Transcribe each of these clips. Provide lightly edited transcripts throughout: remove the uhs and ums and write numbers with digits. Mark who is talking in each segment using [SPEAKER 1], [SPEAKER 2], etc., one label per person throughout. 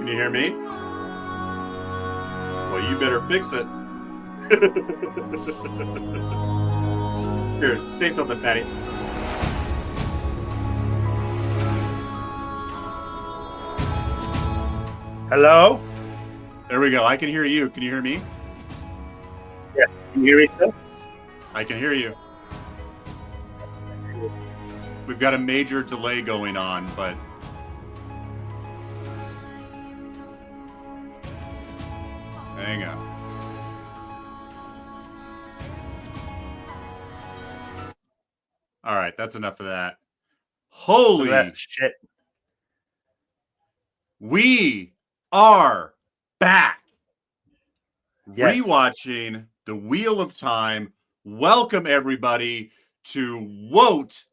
[SPEAKER 1] Can you hear me? Well, you better fix it. Here, say something, Patty.
[SPEAKER 2] Hello?
[SPEAKER 1] There we go. I can hear you. Can you hear me?
[SPEAKER 2] Yeah. Can you hear me still?
[SPEAKER 1] I can hear you. We've got a major delay going on, but hang on. All right, that's enough of that. Holy
[SPEAKER 2] that shit.
[SPEAKER 1] We are back.
[SPEAKER 2] Yes.
[SPEAKER 1] Rewatching The Wheel of Time. Welcome everybody to WOT,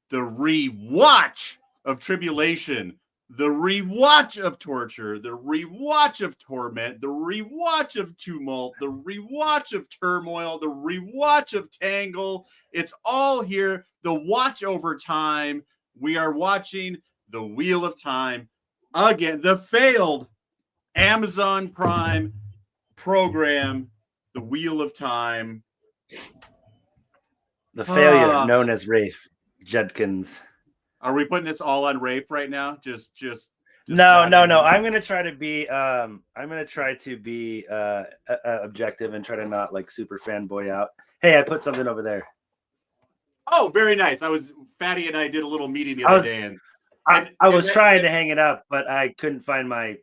[SPEAKER 1] the rewatch of tribulation, the rewatch of torture, the rewatch of torment, the rewatch of tumult, the rewatch of turmoil, the rewatch of tangle. It's all here. The watch over time. We are watching The Wheel of Time again. The failed Amazon Prime program, The Wheel of Time.
[SPEAKER 2] The failure known as Rafe Judkins.
[SPEAKER 1] Are we putting this all on Rafe right now? Just
[SPEAKER 2] no. I'm gonna try to be objective and try to not like super fanboy out. Hey, I put something over there.
[SPEAKER 1] Oh, very nice. Fatty and I did a little meeting the other day, and
[SPEAKER 2] I was trying to hang it up, but I couldn't find my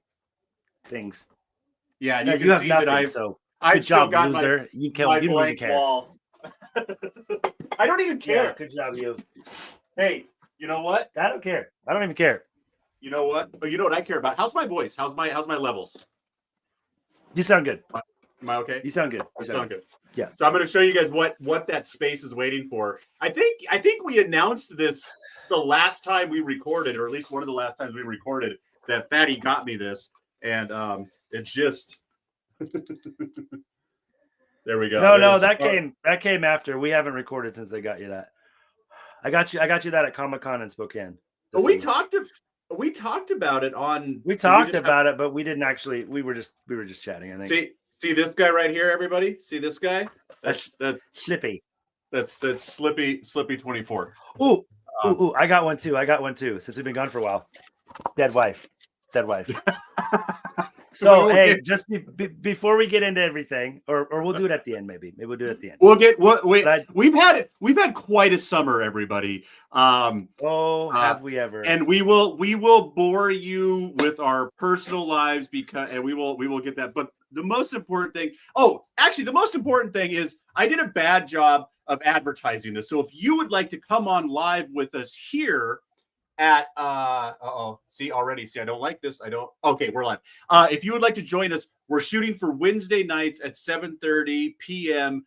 [SPEAKER 2] things.
[SPEAKER 1] Yeah, and
[SPEAKER 2] you have nothing. So good job, loser. You don't even care.
[SPEAKER 1] Wall. I don't even care.
[SPEAKER 2] Yeah, good job, you.
[SPEAKER 1] Hey, you know what?
[SPEAKER 2] I don't care. I don't even care.
[SPEAKER 1] You know what? But you know what I care about? How's my voice? How's my levels?
[SPEAKER 2] You sound good.
[SPEAKER 1] Am I okay?
[SPEAKER 2] You sound good.
[SPEAKER 1] I sound good.
[SPEAKER 2] Yeah.
[SPEAKER 1] So I'm going to show you guys what that space is waiting for. I think we announced this the last time we recorded, or at least one of the last times we recorded, that Fatty got me this, and it just. There we go.
[SPEAKER 2] No, that came after. We haven't recorded since I got you that. I got you that at Comic-Con in Spokane.
[SPEAKER 1] We talked about it on.
[SPEAKER 2] We talked about it, but we didn't actually. We were just chatting. I think.
[SPEAKER 1] See this guy right here, everybody. See this guy? That's
[SPEAKER 2] Slippy.
[SPEAKER 1] That's Slippy 24.
[SPEAKER 2] Ooh, I got one too. Since we've been gone for a while. Dead wife. So hey, just before we get into everything, or we'll do it at the end. Maybe we'll do it at the end.
[SPEAKER 1] We've had quite a summer, everybody.
[SPEAKER 2] Have we ever?
[SPEAKER 1] And we will bore you with our personal lives and we will get that. But the most important thing. The most important thing is I did a bad job of advertising this. So if you would like to come on live with us here. At I don't like this. Okay, we're live. If you would like to join us, we're shooting for Wednesday nights at 7:30 p.m.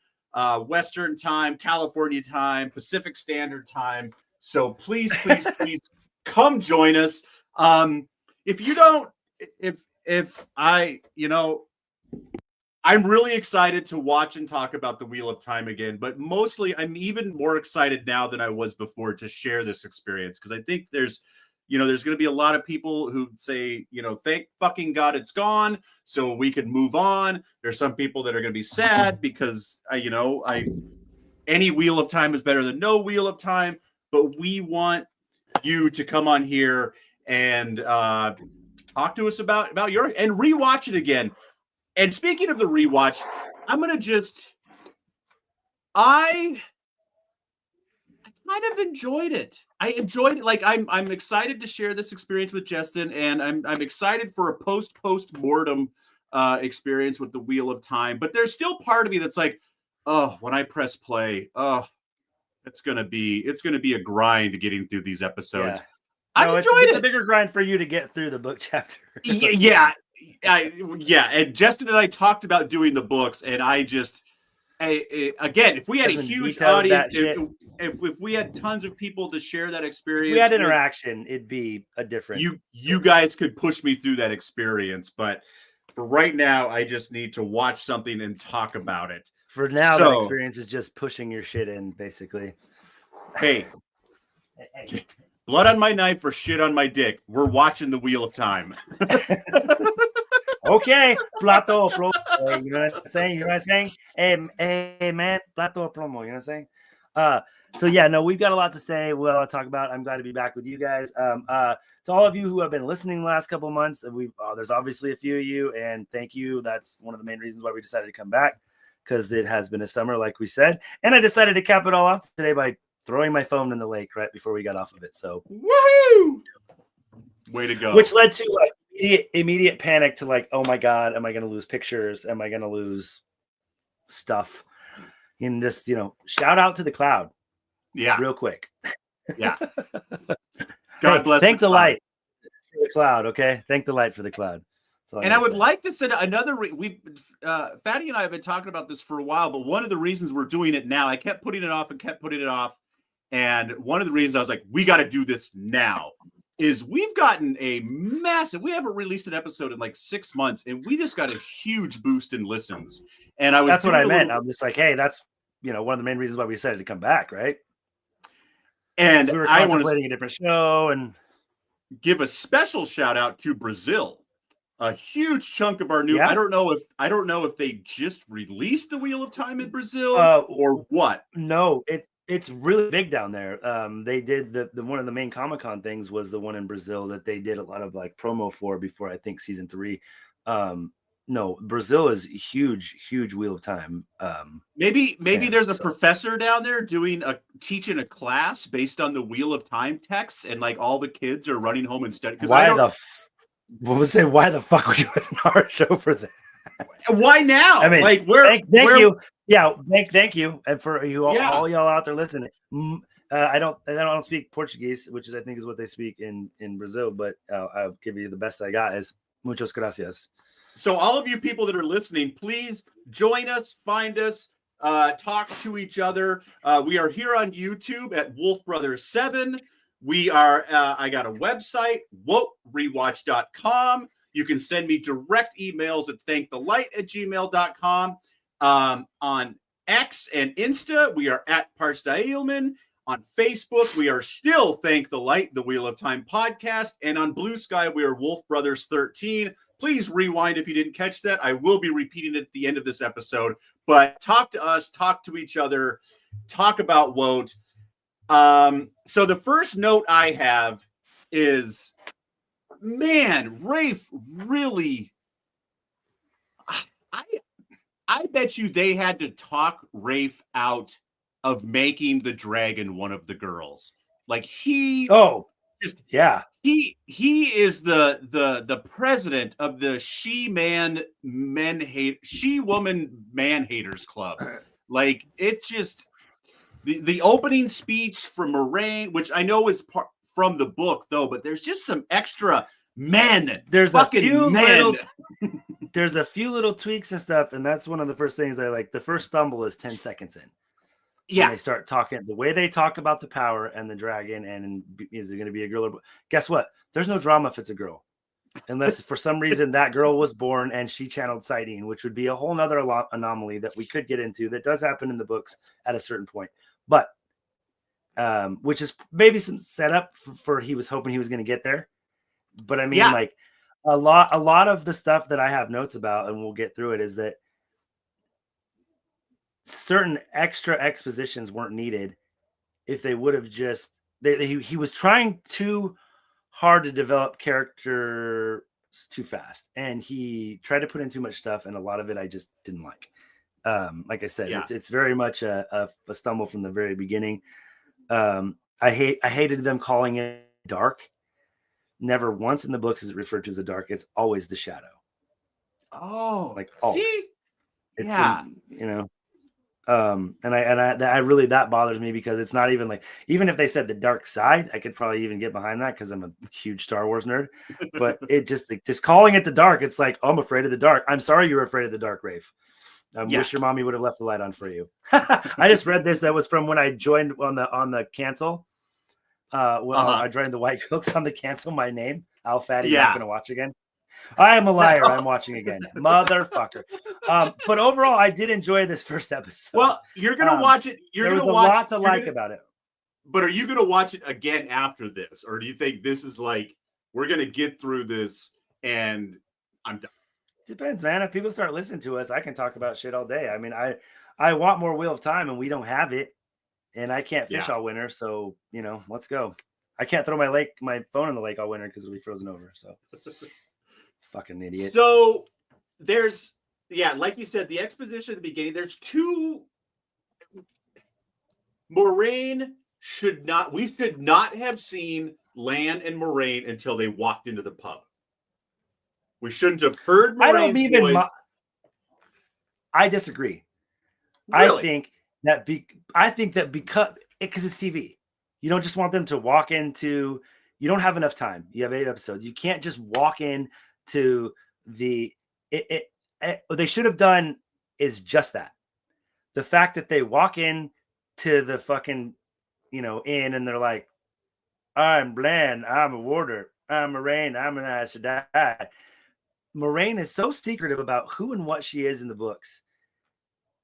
[SPEAKER 1] Western time, California time, Pacific Standard Time. So please come join us. I'm really excited to watch and talk about The Wheel of Time again, but mostly I'm even more excited now than I was before to share this experience, because I think there's going to be a lot of people who say, thank fucking God it's gone so we can move on. There's some people that are going to be sad because any Wheel of Time is better than no Wheel of Time, but we want you to come on here and talk to us about your and rewatch it again. And speaking of the rewatch, I'm going to I kind of enjoyed it. I enjoyed it. Like I'm excited to share this experience with Justin, and I'm excited for a post-mortem experience with The Wheel of Time. But there's still part of me that's like, when I press play, it's going to be a grind getting through these episodes.
[SPEAKER 2] Yeah.
[SPEAKER 1] I enjoyed it.
[SPEAKER 2] It's a bigger grind for you to get through the book chapter.
[SPEAKER 1] Yeah. And Justin and I talked about doing the books, and again, if we had a huge audience, if we had tons of people to share that experience,
[SPEAKER 2] if we had interaction, it'd be a different.
[SPEAKER 1] You guys could push me through that experience, but for right now, I just need to watch something and talk about it.
[SPEAKER 2] For now, that experience is just pushing your shit in, basically.
[SPEAKER 1] Hey. Blood on my knife or shit on my dick. We're watching the Wheel of Time.
[SPEAKER 2] Okay, plato plomo. You know what I'm saying? You know what I'm saying? Hey, man, plato plomo. You know what I'm saying? So yeah, no, we've got a lot to say. We'll talk about. I'm glad to be back with you guys. To all of you who have been listening the last couple of months, there's obviously a few of you, and thank you. That's one of the main reasons why we decided to come back, because it has been a summer, like we said, and I decided to cap it all off today by throwing my phone in the lake right before we got off of it. So,
[SPEAKER 1] woohoo! Way to go.
[SPEAKER 2] Which led to like immediate panic to like, oh my God, am I going to lose pictures? Am I going to lose stuff? And just, shout out to the cloud.
[SPEAKER 1] Yeah.
[SPEAKER 2] Real quick.
[SPEAKER 1] Yeah. God bless.
[SPEAKER 2] Thank the light for the cloud. Okay. Thank the light for the cloud.
[SPEAKER 1] And I would like to say another, Fatty and I have been talking about this for a while, but one of the reasons we're doing it now, I kept putting it off. And one of the reasons I was like, we got to do this now, is we've gotten a massive, we haven't released an episode in like 6 months, and we just got a huge boost in listens. And that's
[SPEAKER 2] what I meant. I'm just like, hey, that's, one of the main reasons why we decided to come back. Right.
[SPEAKER 1] And
[SPEAKER 2] we were contemplating a different show, and
[SPEAKER 1] give a special shout out to Brazil. A huge chunk of our new, I don't know if they just released the Wheel of Time in Brazil or what.
[SPEAKER 2] No, it's really big down there. They did the one of the main Comic-Con things was the one in Brazil that they did a lot of like promo for before, I think, season 3. No, Brazil is huge Wheel of Time.
[SPEAKER 1] Maybe there's a professor down there teaching a class based on the Wheel of Time text, and like all the kids are running home and studying.
[SPEAKER 2] Why the fuck would you listen to our show for that?
[SPEAKER 1] Why now?
[SPEAKER 2] I mean,
[SPEAKER 1] like,
[SPEAKER 2] thank you. Yeah, thank you, and for you all y'all out there listening. I don't speak Portuguese, which I think is what they speak in Brazil, but I'll give you the best I got is muchas gracias.
[SPEAKER 1] So all of you people that are listening, please join us, find us, talk to each other. We are here on YouTube at Wolf Brothers 7. We are, I got a website, woterewatch.com. You can send me direct emails at thankthelight@gmail.com. On X and Insta, we are at Parstailman. On Facebook, we are still Thank the Light, the Wheel of Time podcast. And on Blue Sky, we are Wolf Brothers 13. Please rewind if you didn't catch that. I will be repeating it at the end of this episode. But talk to us, talk to each other, talk about Wote. So the first note I have is, man, Rafe really, I bet you they had to talk Rafe out of making the dragon one of the girls. Like he is the president of the she-woman man haters club. Like it's just the opening speech from Moraine, which I know is from the book though, but there's just some extra men.
[SPEAKER 2] There's a few little tweaks and stuff, and that's one of the first things I like. The first stumble is 10 seconds in. Yeah, they start talking the way they talk about the power and the dragon, and is it going to be a girl? Or guess what? There's no drama if it's a girl, unless for some reason that girl was born and she channeled sighting, which would be a whole nother anomaly that we could get into. That does happen in the books at a certain point, but which is maybe some setup for he was hoping he was going to get there. But I mean, like a lot of the stuff that I have notes about, and we'll get through it, is that certain extra expositions weren't needed if they would have just he was trying too hard to develop character too fast, and he tried to put in too much stuff, and a lot of it I just didn't like. Like I said, it's very much a stumble from the very beginning. I hated them calling it dark. Never once in the books is it referred to as a dark. It's always the shadow.
[SPEAKER 1] Oh,
[SPEAKER 2] like always.
[SPEAKER 1] See?
[SPEAKER 2] It's and I really, that bothers me, because it's not even like, even if they said the dark side, I could probably even get behind that because I'm a huge Star Wars nerd. But it just calling it the dark, it's like, oh, I'm afraid of the dark. I'm sorry you're afraid of the dark, Rafe. I wish your mommy would have left the light on for you. I just read this. That was from when I joined on the cancel. I joined the White Cooks on the cancel my name. Al Fatty, not going to watch again. I am a liar. I'm watching again. Motherfucker. But overall, I did enjoy this first episode.
[SPEAKER 1] Well, you're going to watch it.
[SPEAKER 2] There was a lot to like about it.
[SPEAKER 1] But are you going to watch it again after this? Or do you think this is like, we're going to get through this and I'm done?
[SPEAKER 2] Depends, man. If people start listening to us, I can talk about shit all day. I mean, I want more Wheel of Time and we don't have it. And I can't fish all winter. So, let's go. I can't throw my phone in the lake all winter because it'll be frozen over. So fucking idiot.
[SPEAKER 1] So there's, like you said, the exposition at the beginning, there's two. We should not have seen Lan and Moraine until they walked into the pub. We shouldn't have heard Moraine's voice.
[SPEAKER 2] I disagree.
[SPEAKER 1] Really?
[SPEAKER 2] I think that because it's TV, you don't just want them to walk into. You don't have enough time. You have 8 episodes. You can't just walk in to the. What they should have done is just that. The fact that they walk in to the fucking, inn and they're like, I'm Bland, I'm a warder, I'm Moraine, I'm an Aes Sedai. Moraine is so secretive about who and what she is in the books.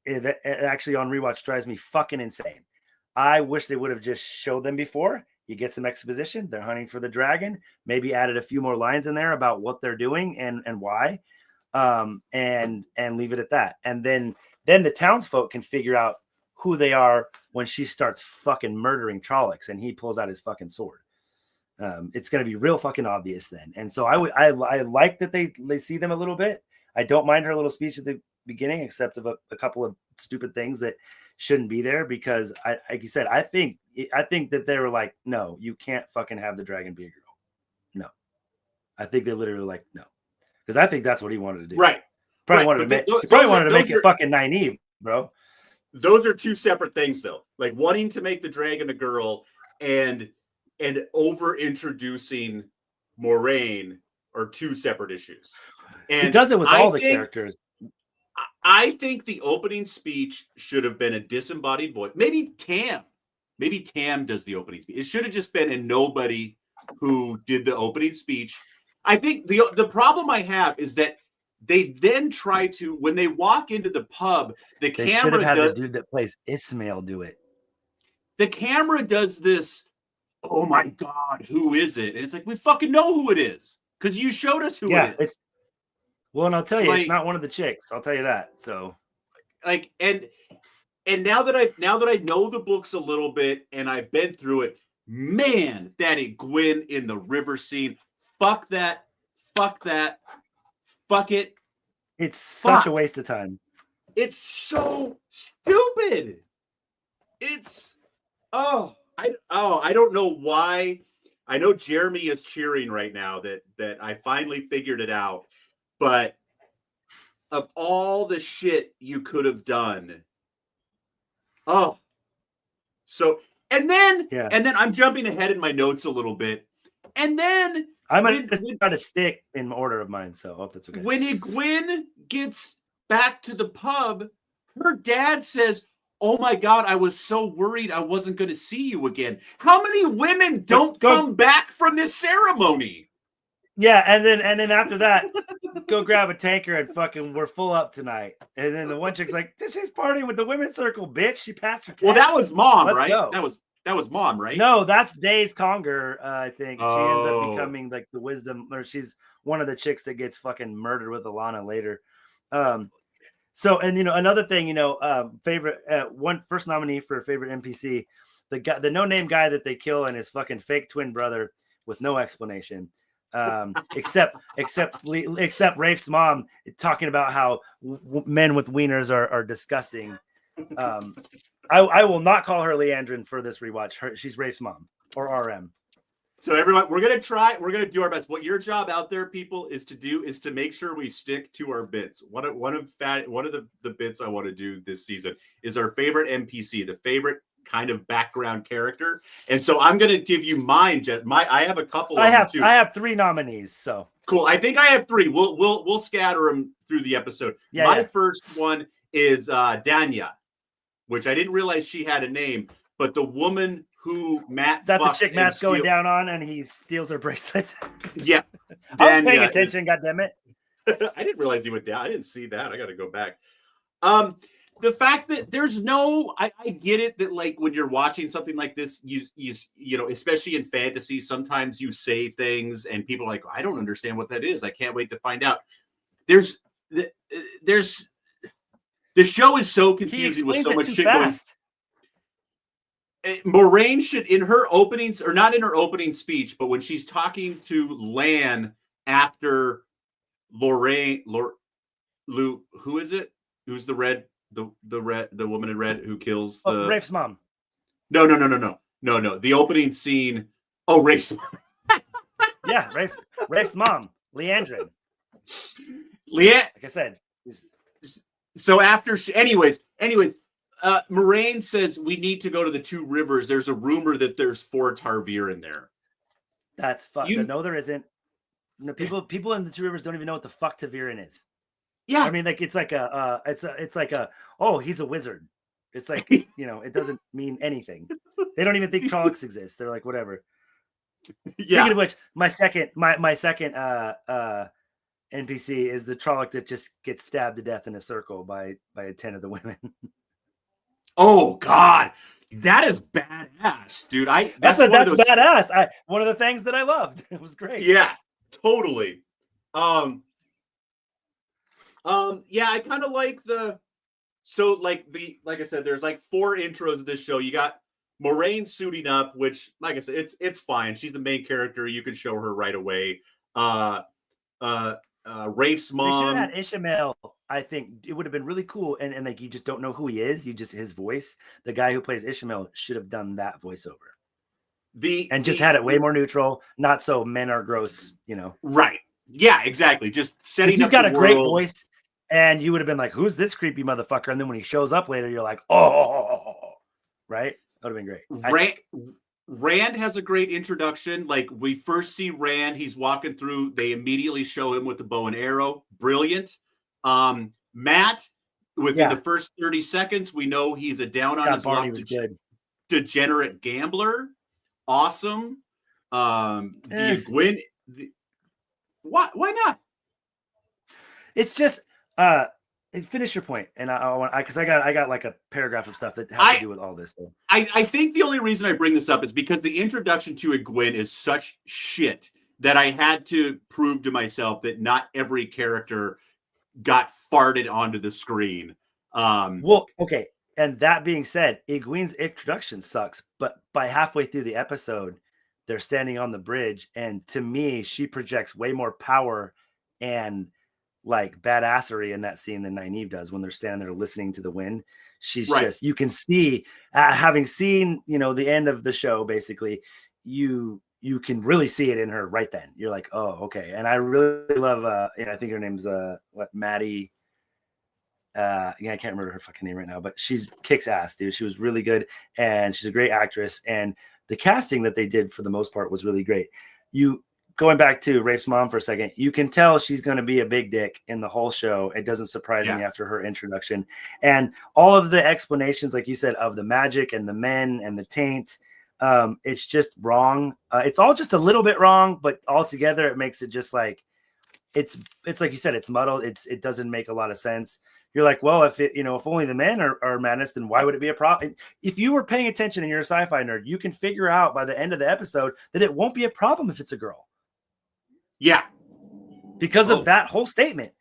[SPEAKER 2] It actually on rewatch drives me fucking insane. I wish they would have just showed them before. You get some exposition. They're hunting for the dragon. Maybe added a few more lines in there about what they're doing and why, and leave it at that. And then the townsfolk can figure out who they are when she starts fucking murdering Trollocs and he pulls out his fucking sword. It's going to be real fucking obvious then. And so I like that they see them a little bit. I don't mind her little speech at the beginning, except of a couple of stupid things that shouldn't be there because like you said, I think that they were like, no, you can't fucking have the dragon be a girl. No, I think they literally like, no, because I think that's what he wanted to do.
[SPEAKER 1] Right.
[SPEAKER 2] Probably wanted to make it fucking Nynaeve, bro.
[SPEAKER 1] Those are two separate things though. Like wanting to make the dragon a girl and over introducing Moraine are two separate issues. And
[SPEAKER 2] he does it with all the characters.
[SPEAKER 1] I think the opening speech should have been a disembodied voice. Maybe Tam does the opening speech. It should have just been a nobody who did the opening speech. I think the problem I have is that they then try to, when they walk into the pub, the camera
[SPEAKER 2] should have had the dude that plays Ismail do it.
[SPEAKER 1] The camera does this, oh my God, who is it? And it's like, we fucking know who it is because you showed us who it is.
[SPEAKER 2] Well, and I'll tell you, it's not one of the chicks. I'll tell you that. So,
[SPEAKER 1] and now that I know the books a little bit and I've been through it, man, that Gwyn in the river scene, fuck that, fuck it.
[SPEAKER 2] It's such a waste of time.
[SPEAKER 1] It's so stupid. It's I don't know why. I know Jeremy is cheering right now that I finally figured it out. But of all the shit you could have done, and then I'm jumping ahead in my notes a little bit, and then
[SPEAKER 2] I'm going to try to stick in order of mine, so I hope that's okay.
[SPEAKER 1] When Gwyn gets back to the pub, her dad says, "Oh my God, I was so worried I wasn't going to see you again." How many women don't come back from this ceremony?
[SPEAKER 2] Yeah, and then after that, go grab a tanker and fucking we're full up tonight. And then the one chick's like, she's partying with the women's circle, bitch. She passed her test.
[SPEAKER 1] Well, that was mom,
[SPEAKER 2] Let's
[SPEAKER 1] right?
[SPEAKER 2] Go.
[SPEAKER 1] That was mom, right?
[SPEAKER 2] No, that's Days Conger, I think. She ends up becoming like the wisdom, or she's one of the chicks that gets fucking murdered with Alana later. So, and another thing, favorite first nominee for favorite NPC, the no-name guy that they kill and his fucking fake twin brother with no explanation. Except Rafe's mom talking about how men with wieners are disgusting. I will not call her Leandrin for this rewatch. She's Rafe's mom or RM.
[SPEAKER 1] So everyone, we're gonna do our best. What your job out there, people, is to make sure we stick to our bits. One of the bits I want to do this season is our favorite NPC, the favorite kind of background character. And so I'm going to give you mine. I have a couple. I
[SPEAKER 2] have 3 nominees. So
[SPEAKER 1] cool. I think I have 3. We'll scatter them through the episode. My first one is Danya, which I didn't realize she had a name, but the woman who Matt
[SPEAKER 2] the chick Matt's going down on and he steals her bracelets.
[SPEAKER 1] Yeah.
[SPEAKER 2] I was paying attention, goddammit.
[SPEAKER 1] I didn't realize he went down. I didn't see that. I got to go back. the fact that there's no, I get it that like when you're watching something like this, you know, especially in fantasy, sometimes you say things and people are like, I don't understand what that is. I can't wait to find out. There's the show is so confusing with so much shit going. Moraine should, in her openings, or not in her opening speech, but when she's talking to Lan after Lorraine, who is it? Who's the red, the woman in red who kills the
[SPEAKER 2] Rafe's mom?
[SPEAKER 1] No. The opening scene. Oh, Rafe's mom.
[SPEAKER 2] Yeah, Rafe's mom, Leandrin.
[SPEAKER 1] Like
[SPEAKER 2] I said.
[SPEAKER 1] So after anyways, Moraine says we need to go to the two rivers. There's a rumor that there's 4 Tarvir in there.
[SPEAKER 2] That's fuck. No, there isn't. No, people in the two rivers don't even know what the fuck Taviran is.
[SPEAKER 1] Yeah,
[SPEAKER 2] I mean, like it's like it's like a oh, he's a wizard. It's like, you know, it doesn't mean anything. They don't even think Trollocs exist. They're like, whatever. Yeah. Speaking of which, my second NPC is the Trolloc that just gets stabbed to death in a circle by 10 of the women.
[SPEAKER 1] Oh God, that is badass, dude. That's
[SPEAKER 2] badass. One of the things that I loved. It was great.
[SPEAKER 1] Yeah, totally. Yeah, I kind of like like I said, there's like 4 intros of this show. You got Moraine suiting up, which, like I said, it's fine. She's the main character. You can show her right away. Rafe's mom.
[SPEAKER 2] They should have had Ishmael. I think it would have been really cool. And like, you just don't know who he is. You just, his voice, the guy who plays Ishmael should have done that voiceover. Just had it way more neutral, not so men are gross, you know.
[SPEAKER 1] Right. Yeah, exactly. Just setting
[SPEAKER 2] he's
[SPEAKER 1] up
[SPEAKER 2] got
[SPEAKER 1] the
[SPEAKER 2] a
[SPEAKER 1] world.
[SPEAKER 2] Great voice, and you would have been like, who's this creepy motherfucker? And then when he shows up later, you're like, oh, right? That would have been great.
[SPEAKER 1] Rand has a great introduction. Like, we first see Rand, he's walking through, they immediately show him with the bow and arrow. Brilliant. Matt, within the first 30 seconds, we know he's a down on his luck degenerate gambler. Awesome. The Gwyn, why not?
[SPEAKER 2] It's just finish your point, and I got like a paragraph of stuff that has to do with all this. So.
[SPEAKER 1] I think the only reason I bring this up is because the introduction to Gwyn is such shit that I had to prove to myself that not every character got farted onto the screen.
[SPEAKER 2] Well, okay. And that being said, Egwene's introduction sucks, but by halfway through the episode, they're standing on the bridge, and to me, she projects way more power and like badassery in that scene than Nynaeve does when they're standing there listening to the wind. She's just, you can see, having seen, you know, the end of the show, basically, you can really see it in her right then. You're like, oh, okay. And I really love, I think her name's Maddie. I can't remember her fucking name right now, but she kicks ass, dude. She was really good, and she's a great actress. And the casting that they did for the most part was really great. Going back to Rafe's mom for a second, you can tell she's going to be a big dick in the whole show. It doesn't surprise me after her introduction. And all of the explanations, like you said, of the magic and the men and the taint, it's just wrong. It's all just a little bit wrong, but altogether it makes it just like, it's like you said, it's muddled. It doesn't make a lot of sense. You're like, well, if only the men are madness, then why would it be a problem? If you were paying attention and you're a sci-fi nerd, you can figure out by the end of the episode that it won't be a problem if it's a girl.
[SPEAKER 1] Yeah.
[SPEAKER 2] Because of that whole statement.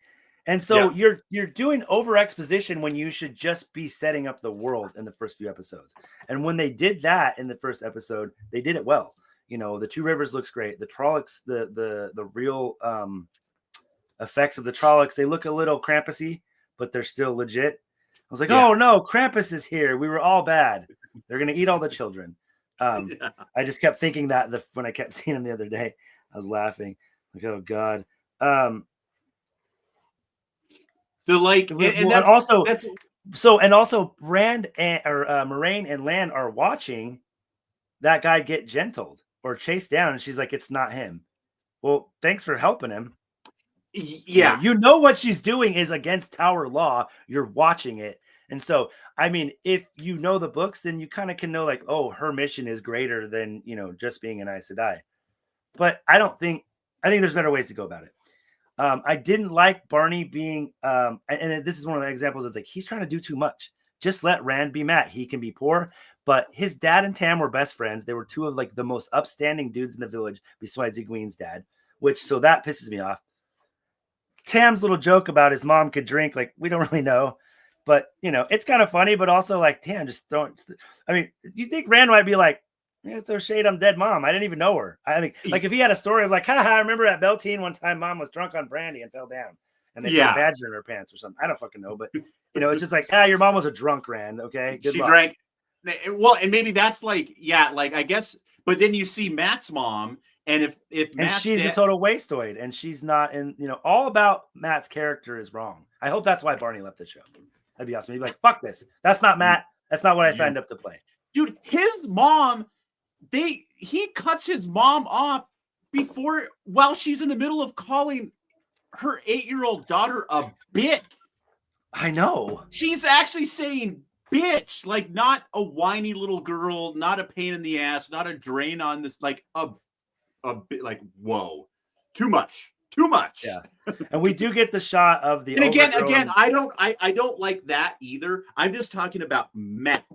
[SPEAKER 2] And so you're doing over exposition when you should just be setting up the world in the first few episodes. And when they did that in the first episode, they did it well. You know, the Two Rivers looks great. The Trollocs, the real effects of the Trollocs, they look a little Krampusy, but they're still legit. I was like, oh no, Krampus is here. We were all bad. They're going to eat all the children. I just kept thinking that when I kept seeing him the other day, I was laughing. Like, oh God. Also Rand and Moraine and Lan are watching that guy get gentled or chased down, and she's like, it's not him. Well, thanks for helping him.
[SPEAKER 1] Yeah.
[SPEAKER 2] You know what she's doing is against Tower law. You're watching it. And so, I mean, if you know the books, then you kind of can know, like, oh, her mission is greater than, just being an Aes Sedai. But I think there's better ways to go about it. I didn't like Barney being, and this is one of the examples. It's like he's trying to do too much. Just let Rand be Matt. He can be poor, but his dad and Tam were best friends. They were two of like the most upstanding dudes in the village, besides Egwene's dad. So that pisses me off. Tam's little joke about his mom could drink, like we don't really know, but it's kind of funny. But also like, damn, just don't. I mean, you think Rand might be like, yeah, throw shade on dead mom. I didn't even know her. I mean, like if he had a story of like, haha, I remember at Beltane one time, mom was drunk on brandy and fell down, and they put a badger in her pants or something. I don't fucking know, but it's just like, your mom was a drunk, Rand. Okay, good luck.
[SPEAKER 1] Drank. Well, and maybe that's like, like I guess. But then you see Matt's mom, and if Matt's
[SPEAKER 2] she's a total wasteoid, and she's not in. All about Matt's character is wrong. I hope that's why Barney left the show. That'd be awesome. He'd be like, fuck this. That's not Matt. That's not what I signed up to play.
[SPEAKER 1] Dude, his mom. He cuts his mom off while she's in the middle of calling her 8-year-old daughter a bitch.
[SPEAKER 2] I know.
[SPEAKER 1] She's actually saying bitch, like not a whiny little girl, not a pain in the ass, not a drain on this, like a bit like, whoa, too much.
[SPEAKER 2] Yeah. And we do get the shot of the,
[SPEAKER 1] and again, I don't like that either. I'm just talking about Matt.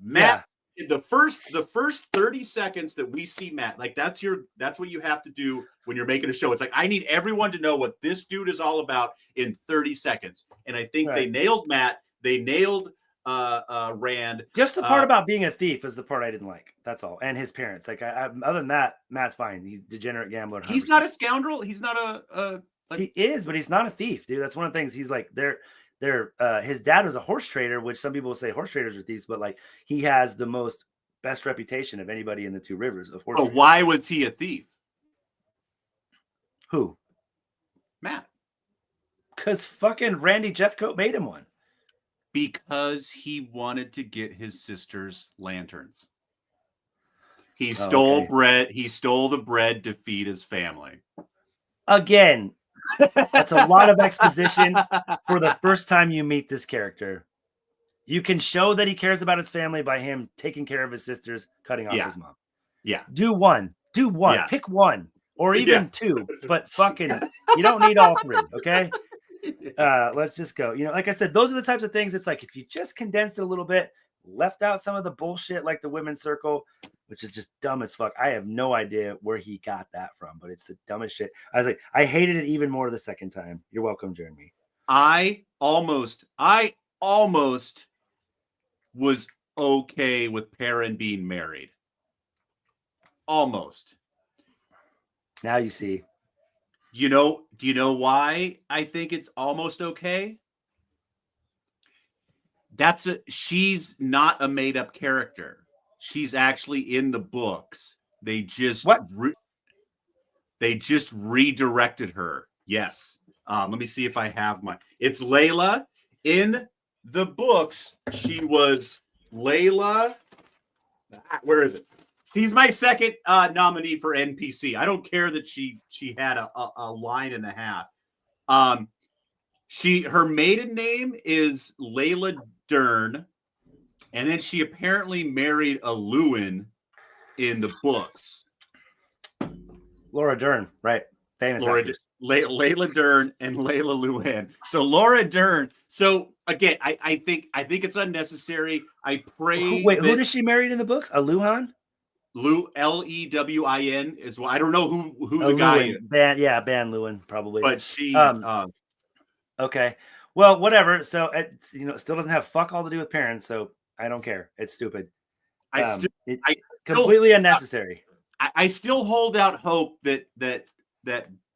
[SPEAKER 2] Yeah.
[SPEAKER 1] The first 30 seconds that we see Matt, like that's what you have to do when you're making a show. It's like, I need everyone to know what this dude is all about in 30 seconds. And I think they nailed Matt. They nailed Rand.
[SPEAKER 2] Just the part about being a thief is the part I didn't like. That's all. And his parents. Like, other than that, Matt's fine. He's a degenerate gambler. 100%.
[SPEAKER 1] He's not a scoundrel. He's not
[SPEAKER 2] he is, but he's not a thief, dude. That's one of the things. He's like, his dad was a horse trader, which some people say horse traders are thieves, but like he has the best reputation of anybody in the Two Rivers of horse.
[SPEAKER 1] But why was he a thief?
[SPEAKER 2] Who?
[SPEAKER 1] Matt.
[SPEAKER 2] Because fucking Randy Jeffcoat made him one.
[SPEAKER 1] Because he wanted to get his sister's lanterns. He stole bread. He stole the bread to feed his family.
[SPEAKER 2] Again, that's a lot of exposition for the first time you meet this character. You can show that he cares about his family by him taking care of his sisters, cutting off his mom.
[SPEAKER 1] Yeah.
[SPEAKER 2] Do one. Yeah. Pick one or even two, but fucking, you don't need all three. Okay. Let's just go. Like I said, those are the types of things. It's like, if you just condensed it a little bit, left out some of the bullshit, like the women's circle, which is just dumb as fuck. I have no idea where he got that from, but it's the dumbest shit. I was like, I hated it even more the second time. You're welcome, Jeremy.
[SPEAKER 1] I almost was okay with Perrin being married. Almost.
[SPEAKER 2] Now you see.
[SPEAKER 1] Do you know why I think it's almost okay? She's not a made-up character. She's actually in the books. They just redirected her. Yes. Let me see if I have it's Layla. In the books, she was Layla. Where is it? She's my second nominee for NPC. I don't care that she had a line and a half. Her maiden name is Layla Dern, and then she apparently married a Lewin in the books.
[SPEAKER 2] Laura Dern, right? Famous actress.
[SPEAKER 1] Layla Dern and Layla Lewin. So Laura Dern. So again, I think it's unnecessary. I pray.
[SPEAKER 2] Wait, who does she marry in the books? A Luhan?
[SPEAKER 1] Lewin is what I don't know who the guy is.
[SPEAKER 2] Ban Lewin probably.
[SPEAKER 1] But she
[SPEAKER 2] okay. Well, whatever. So it still doesn't have fuck all to do with parents, so I don't care. It's stupid. Completely unnecessary.
[SPEAKER 1] I still hold out hope that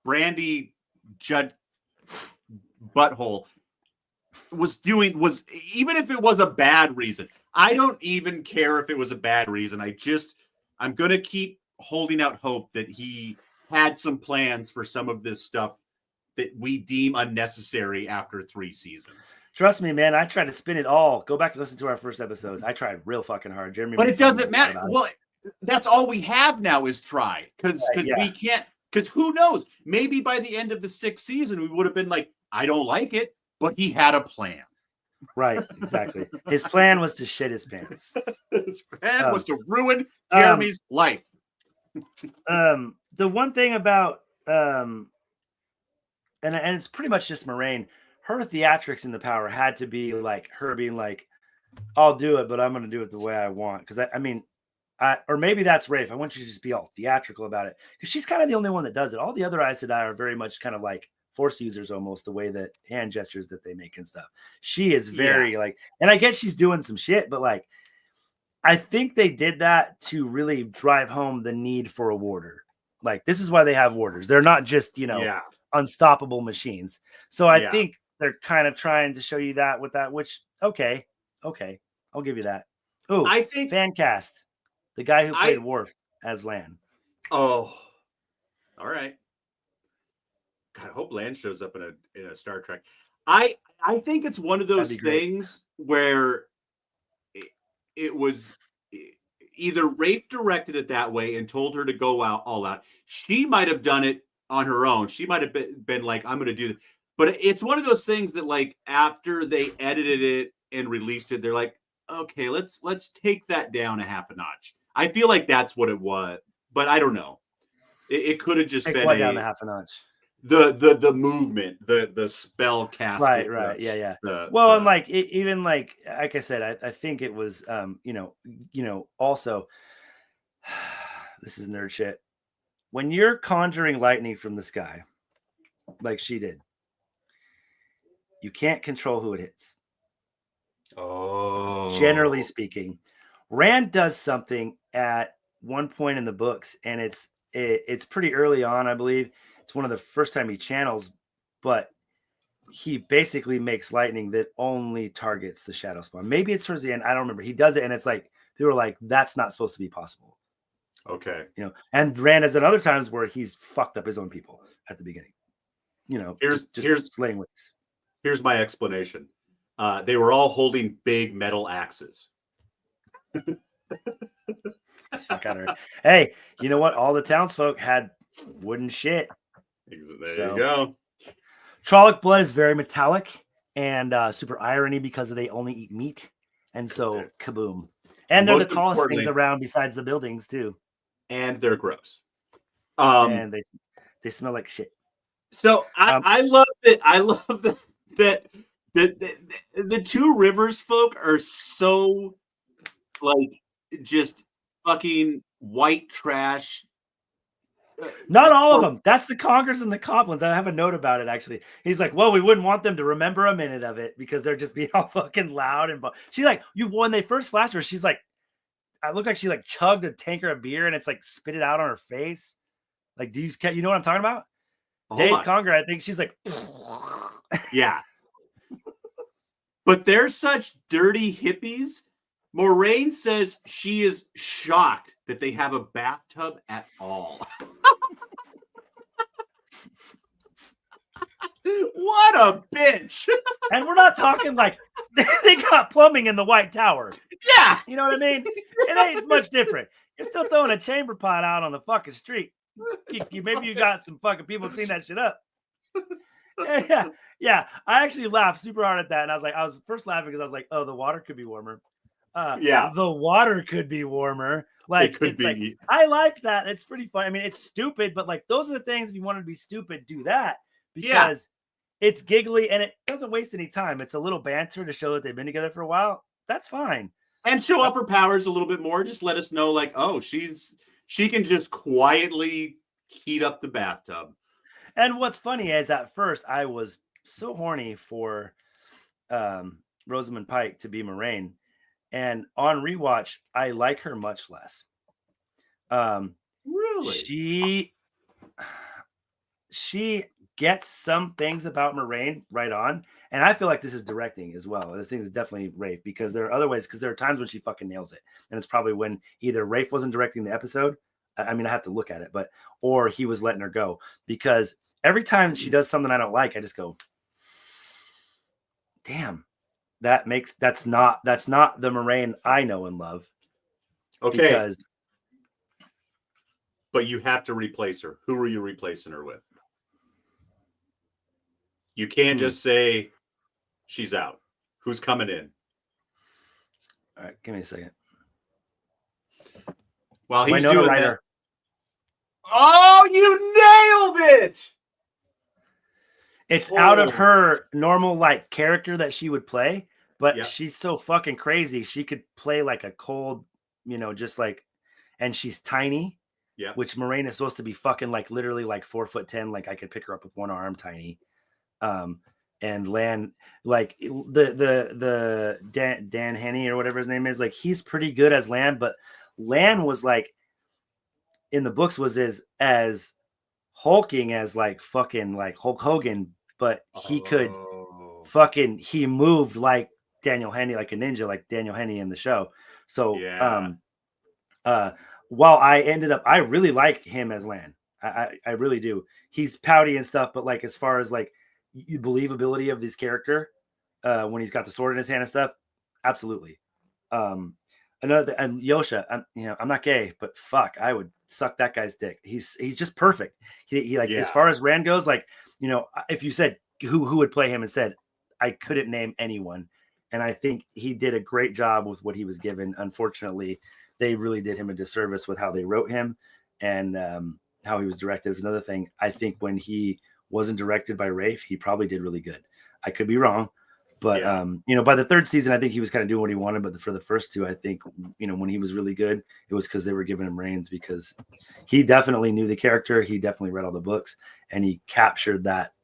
[SPEAKER 1] Brandy Judd Butthole was even if it was a bad reason. I don't even care if it was a bad reason. I'm going to keep holding out hope that he had some plans for some of this stuff that we deem unnecessary after 3 seasons.
[SPEAKER 2] Trust me, man. I tried to spin it all. Go back and listen to our first episodes. I tried real fucking hard. Jeremy,
[SPEAKER 1] but it doesn't matter. Well, that's all we have now is try. Because we can't. Because who knows? Maybe by the end of the 6th season, we would have been like, I don't like it, but he had a plan.
[SPEAKER 2] Right, exactly. His plan was to shit his pants.
[SPEAKER 1] His plan was to ruin Jeremy's life.
[SPEAKER 2] The one thing about and it's pretty much just Moraine. Her theatrics in the power had to be like her being like, I'll do it, but I'm going to do it the way I want. Because I mean, or maybe that's Rafe. I want you to just be all theatrical about it, because she's kind of the only one that does it. All the other Aes Sedai are very much kind of like Force users, almost, the way that hand gestures that they make and stuff. She is very like, and I get she's doing some shit, but like, I think they did that to really drive home the need for a warder. Like, this is why they have warders. They're not just, unstoppable machines. So I think they're kind of trying to show you that with that, which, okay, I'll give you that. Oh, I think fan cast, the guy who played Worf as Lan.
[SPEAKER 1] Oh, all right. God, I hope Lan shows up in a Star Trek. I think it's one of those things where it was either Rafe directed it that way and told her to go out all out. She might have done it on her own. She might have been like, I'm going to do this. But it's one of those things that, like, after they edited it and released it, they're like, okay, let's take that down a half a notch. I feel like that's what it was, but I don't know. It could have just been
[SPEAKER 2] down a half a notch.
[SPEAKER 1] The movement, the spell casting.
[SPEAKER 2] Right. Yeah. And like, even like I said, I think it was, also, this is nerd shit. When you're conjuring lightning from the sky, like she did, you can't control who it hits.
[SPEAKER 1] Oh.
[SPEAKER 2] Generally speaking, Rand does something at one point in the books, and it's pretty early on, I believe. It's one of the first time he channels, but he basically makes lightning that only targets the shadow spawn. Maybe it's towards the end. I don't remember. He does it, and it's like, people are like, that's not supposed to be possible.
[SPEAKER 1] Okay.
[SPEAKER 2] And Rand has done other times where he's fucked up his own people at the beginning. Here's slaying wicks.
[SPEAKER 1] Here's my explanation. They were all holding big metal axes.
[SPEAKER 2] Fuck out of her. Hey, you know what? All the townsfolk had wooden shit.
[SPEAKER 1] There you go.
[SPEAKER 2] Trolloc blood is very metallic and super irony because they only eat meat. And so, kaboom. And they're the tallest things around besides the buildings, too.
[SPEAKER 1] And they're gross.
[SPEAKER 2] And they smell like shit.
[SPEAKER 1] So I love that. I love that the Two Rivers folk are so, like, just fucking white trash.
[SPEAKER 2] Not all of them. That's the Congers and the Coblins. I have a note about it, actually. He's like, well, we wouldn't want them to remember a minute of it because they're just being all fucking loud. And she's like, when they first flashed her, she's like, it looked like she like chugged a tanker of beer and it's like spit it out on her face. Like, you know what I'm talking about? Days Conger, I think she's like,
[SPEAKER 1] yeah. But they're such dirty hippies. Moraine says she is shocked that they have a bathtub at all. What a bitch.
[SPEAKER 2] And we're not talking like they got plumbing in the White Tower.
[SPEAKER 1] Yeah.
[SPEAKER 2] You know what I mean? It ain't much different. You're still throwing a chamber pot out on the fucking street. Maybe you got some fucking people clean that shit up. Yeah. I actually laughed super hard at that. And I was first laughing because I was like, oh, the water could be warmer. The water could be warmer. Like, it could be. Like, I liked that. It's pretty fun. I mean, it's stupid, but like, those are the things. If you wanted to be stupid, do that because it's giggly and it doesn't waste any time. It's a little banter to show that they've been together for a while. That's fine.
[SPEAKER 1] And show up her powers a little bit more. Just let us know, like, oh, she can just quietly heat up the bathtub.
[SPEAKER 2] And what's funny is at first I was so horny for Rosamund Pike to be Moraine. And on rewatch, I like her much less.
[SPEAKER 1] Really?
[SPEAKER 2] She gets some things about Moraine right on. And I feel like this is directing as well. This thing is definitely Rafe because there are other ways, because there are times when she fucking nails it. And it's probably when either Rafe wasn't directing the episode. I mean, I have to look at it, or he was letting her go. Because every time she does something I don't like, I just go, damn. That's not the Moraine I know and love.
[SPEAKER 1] Okay. But you have to replace her. Who are you replacing her with? You can't just say she's out. Who's coming in?
[SPEAKER 2] All right, give me a second.
[SPEAKER 1] While he's doing that. Oh, you nailed it!
[SPEAKER 2] it's out of her normal like character that she would play, but
[SPEAKER 1] Yep.
[SPEAKER 2] she's so fucking crazy. She could play like a cold, just like, and she's tiny.
[SPEAKER 1] Yeah.
[SPEAKER 2] Which Moraine is supposed to be fucking like literally like 4'10". Like I could pick her up with one arm, tiny. And Lan, like the Dan Henney or whatever his name is, like he's pretty good as Lan, but Lan was like in the books was as hulking as like fucking like Hulk Hogan, but he could fucking he moved like Daniel Henney, like a ninja, like Daniel Henney in the show. So while I really like him as Lan. I really do. He's pouty and stuff, but like as far as like believability of his character, when he's got the sword in his hand and stuff, absolutely. Another and Yosha, I'm not gay, but fuck, I would suck that guy's dick. He's just perfect. He like as far as Rand goes, like if you said who would play him instead, I couldn't name anyone, and I think he did a great job with what he was given. Unfortunately, they really did him a disservice with how they wrote him and how he was directed. Is another thing. I think when he wasn't directed by Rafe, he probably did really good. I could be wrong, but by the third season, I think he was kind of doing what he wanted. But for the first two, I think when he was really good, it was because they were giving him reins because he definitely knew the character. He definitely read all the books, and he captured that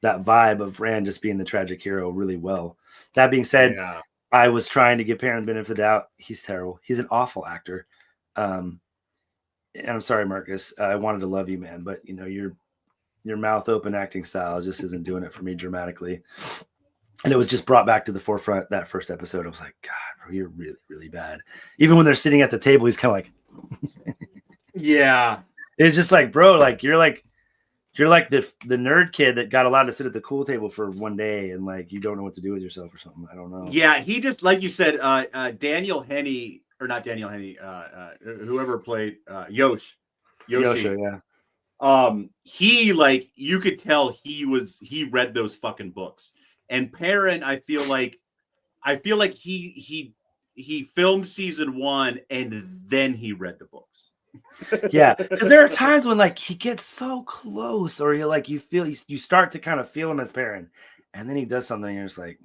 [SPEAKER 2] that vibe of Rand just being the tragic hero really well. That being said, I was trying to give Perrin the benefit of the doubt. He's terrible. He's an awful actor. And I'm sorry, Marcus. I wanted to love you, man, but your mouth open acting style just isn't doing it for me dramatically. And it was just brought back to the forefront that first episode. I was like, God, bro, you're really, really bad. Even when they're sitting at the table, he's kind of like,
[SPEAKER 1] yeah.
[SPEAKER 2] It's just like, bro, like you're like the nerd kid that got allowed to sit at the cool table for one day and like you don't know what to do with yourself or something. I don't know.
[SPEAKER 1] Yeah, he just like you said, Daniel Henney or not Daniel Henney, whoever played Yoshi,
[SPEAKER 2] yeah.
[SPEAKER 1] He like you could tell he read those fucking books. And Perrin, I feel like he filmed season 1 and then he read the books.
[SPEAKER 2] Yeah, because there are times when like he gets so close, or you start to kind of feel him as Perrin, and then he does something, and you're just like,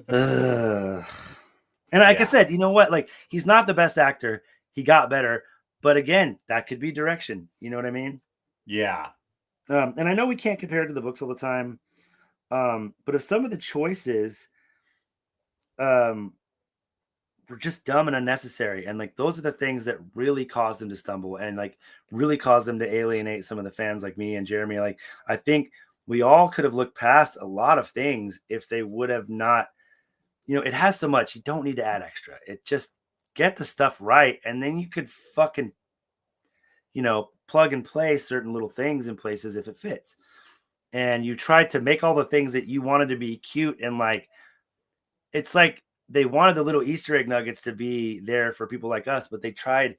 [SPEAKER 2] ugh. And like I said, you know what? Like he's not the best actor. He got better, but again, that could be direction. You know what I mean?
[SPEAKER 1] Yeah.
[SPEAKER 2] And I know we can't compare it to the books all the time, but if some of the choices, were just dumb and unnecessary, and like those are the things that really caused them to stumble and like really caused them to alienate some of the fans like me and Jeremy. Like I think we all could have looked past a lot of things if they would have not, it has so much, you don't need to add extra. It just get the stuff right, and then you could fucking plug and play certain little things in places if it fits. And you tried to make all the things that you wanted to be cute, and like it's like they wanted the little Easter egg nuggets to be there for people like us, but they tried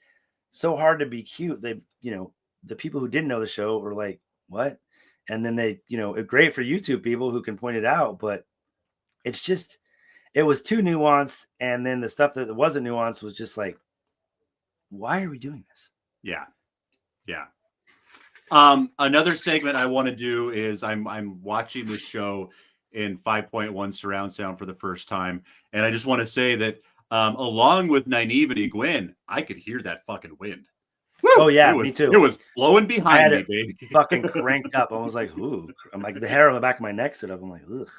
[SPEAKER 2] so hard to be cute. They, the people who didn't know the show were like, what? And then they, great for YouTube people who can point it out, but it's just, it was too nuanced. And then the stuff that wasn't nuanced was just like, why are we doing this?
[SPEAKER 1] Yeah. Yeah. Another segment I want to do is I'm watching this show in 5.1 surround sound for the first time, and I just want to say that along with Nynaeve Gwen, I could hear that fucking wind.
[SPEAKER 2] Woo! Oh yeah, me too.
[SPEAKER 1] It was blowing behind me, baby.
[SPEAKER 2] Fucking cranked up. I was like, ooh. I'm like the hair on the back of my neck stood up. I'm like, ugh.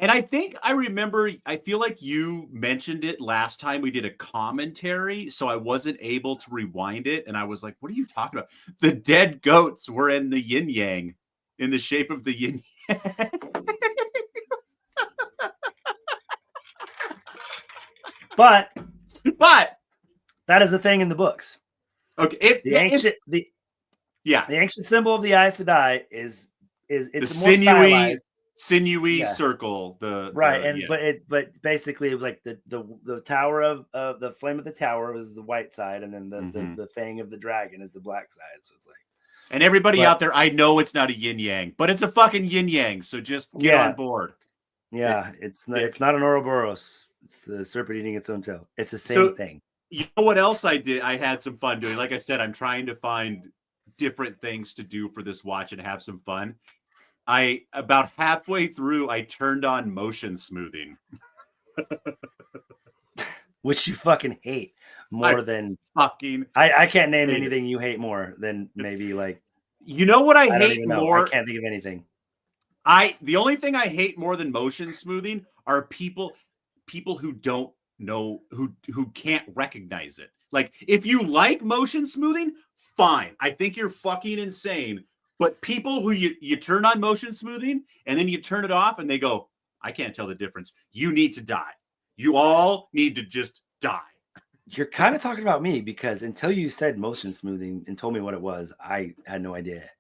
[SPEAKER 1] And I think I remember, I feel like you mentioned it last time we did a commentary, so I wasn't able to rewind it. And I was like, what are you talking about? The dead goats were in the yin yang, in the shape of the yin yang.
[SPEAKER 2] But
[SPEAKER 1] that
[SPEAKER 2] is a thing in the books.
[SPEAKER 1] Okay.
[SPEAKER 2] The ancient symbol of the Aes Sedai is it's
[SPEAKER 1] the sinewy circle.
[SPEAKER 2] But basically it was like the tower of the flame of the tower was the white side, and then the fang of the dragon is the black side. So it's like,
[SPEAKER 1] and everybody out there, I know it's not a yin yang, but it's a fucking yin yang. So just get on board.
[SPEAKER 2] Yeah, it's not an Ouroboros. It's the serpent eating its own tail. It's the same thing.
[SPEAKER 1] You know what else I did? I had some fun doing. Like I said, I'm trying to find different things to do for this watch and have some fun. About halfway through, I turned on motion smoothing.
[SPEAKER 2] Which you fucking hate more than
[SPEAKER 1] fucking.
[SPEAKER 2] I can't name anything you hate more than maybe like.
[SPEAKER 1] You know what I
[SPEAKER 2] don't
[SPEAKER 1] hate
[SPEAKER 2] even know.
[SPEAKER 1] more?
[SPEAKER 2] I can't think of anything.
[SPEAKER 1] The only thing I hate more than motion smoothing are people who don't know, who can't recognize it. Like, if you like motion smoothing, fine. I think you're fucking insane. But people who you turn on motion smoothing and then you turn it off and they go, I can't tell the difference. You need to die. You all need to just die.
[SPEAKER 2] You're kind of talking about me, because until you said motion smoothing and told me what it was, I had no idea.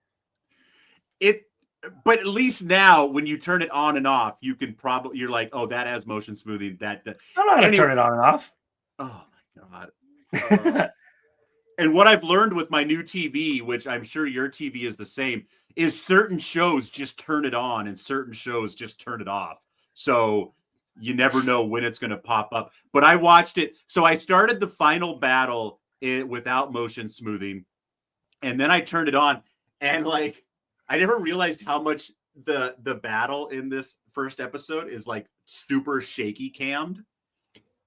[SPEAKER 1] But at least now, when you turn it on and off, you're like, oh, that has motion smoothing. I'm
[SPEAKER 2] not going to turn it on and off.
[SPEAKER 1] Oh my God. And what I've learned with my new TV, which I'm sure your TV is the same, is certain shows just turn it on and certain shows just turn it off. So you never know when it's going to pop up. But I watched it. So I started the final battle without motion smoothing. And then I turned it on. And like, I never realized how much the battle in this first episode is like super shaky cammed.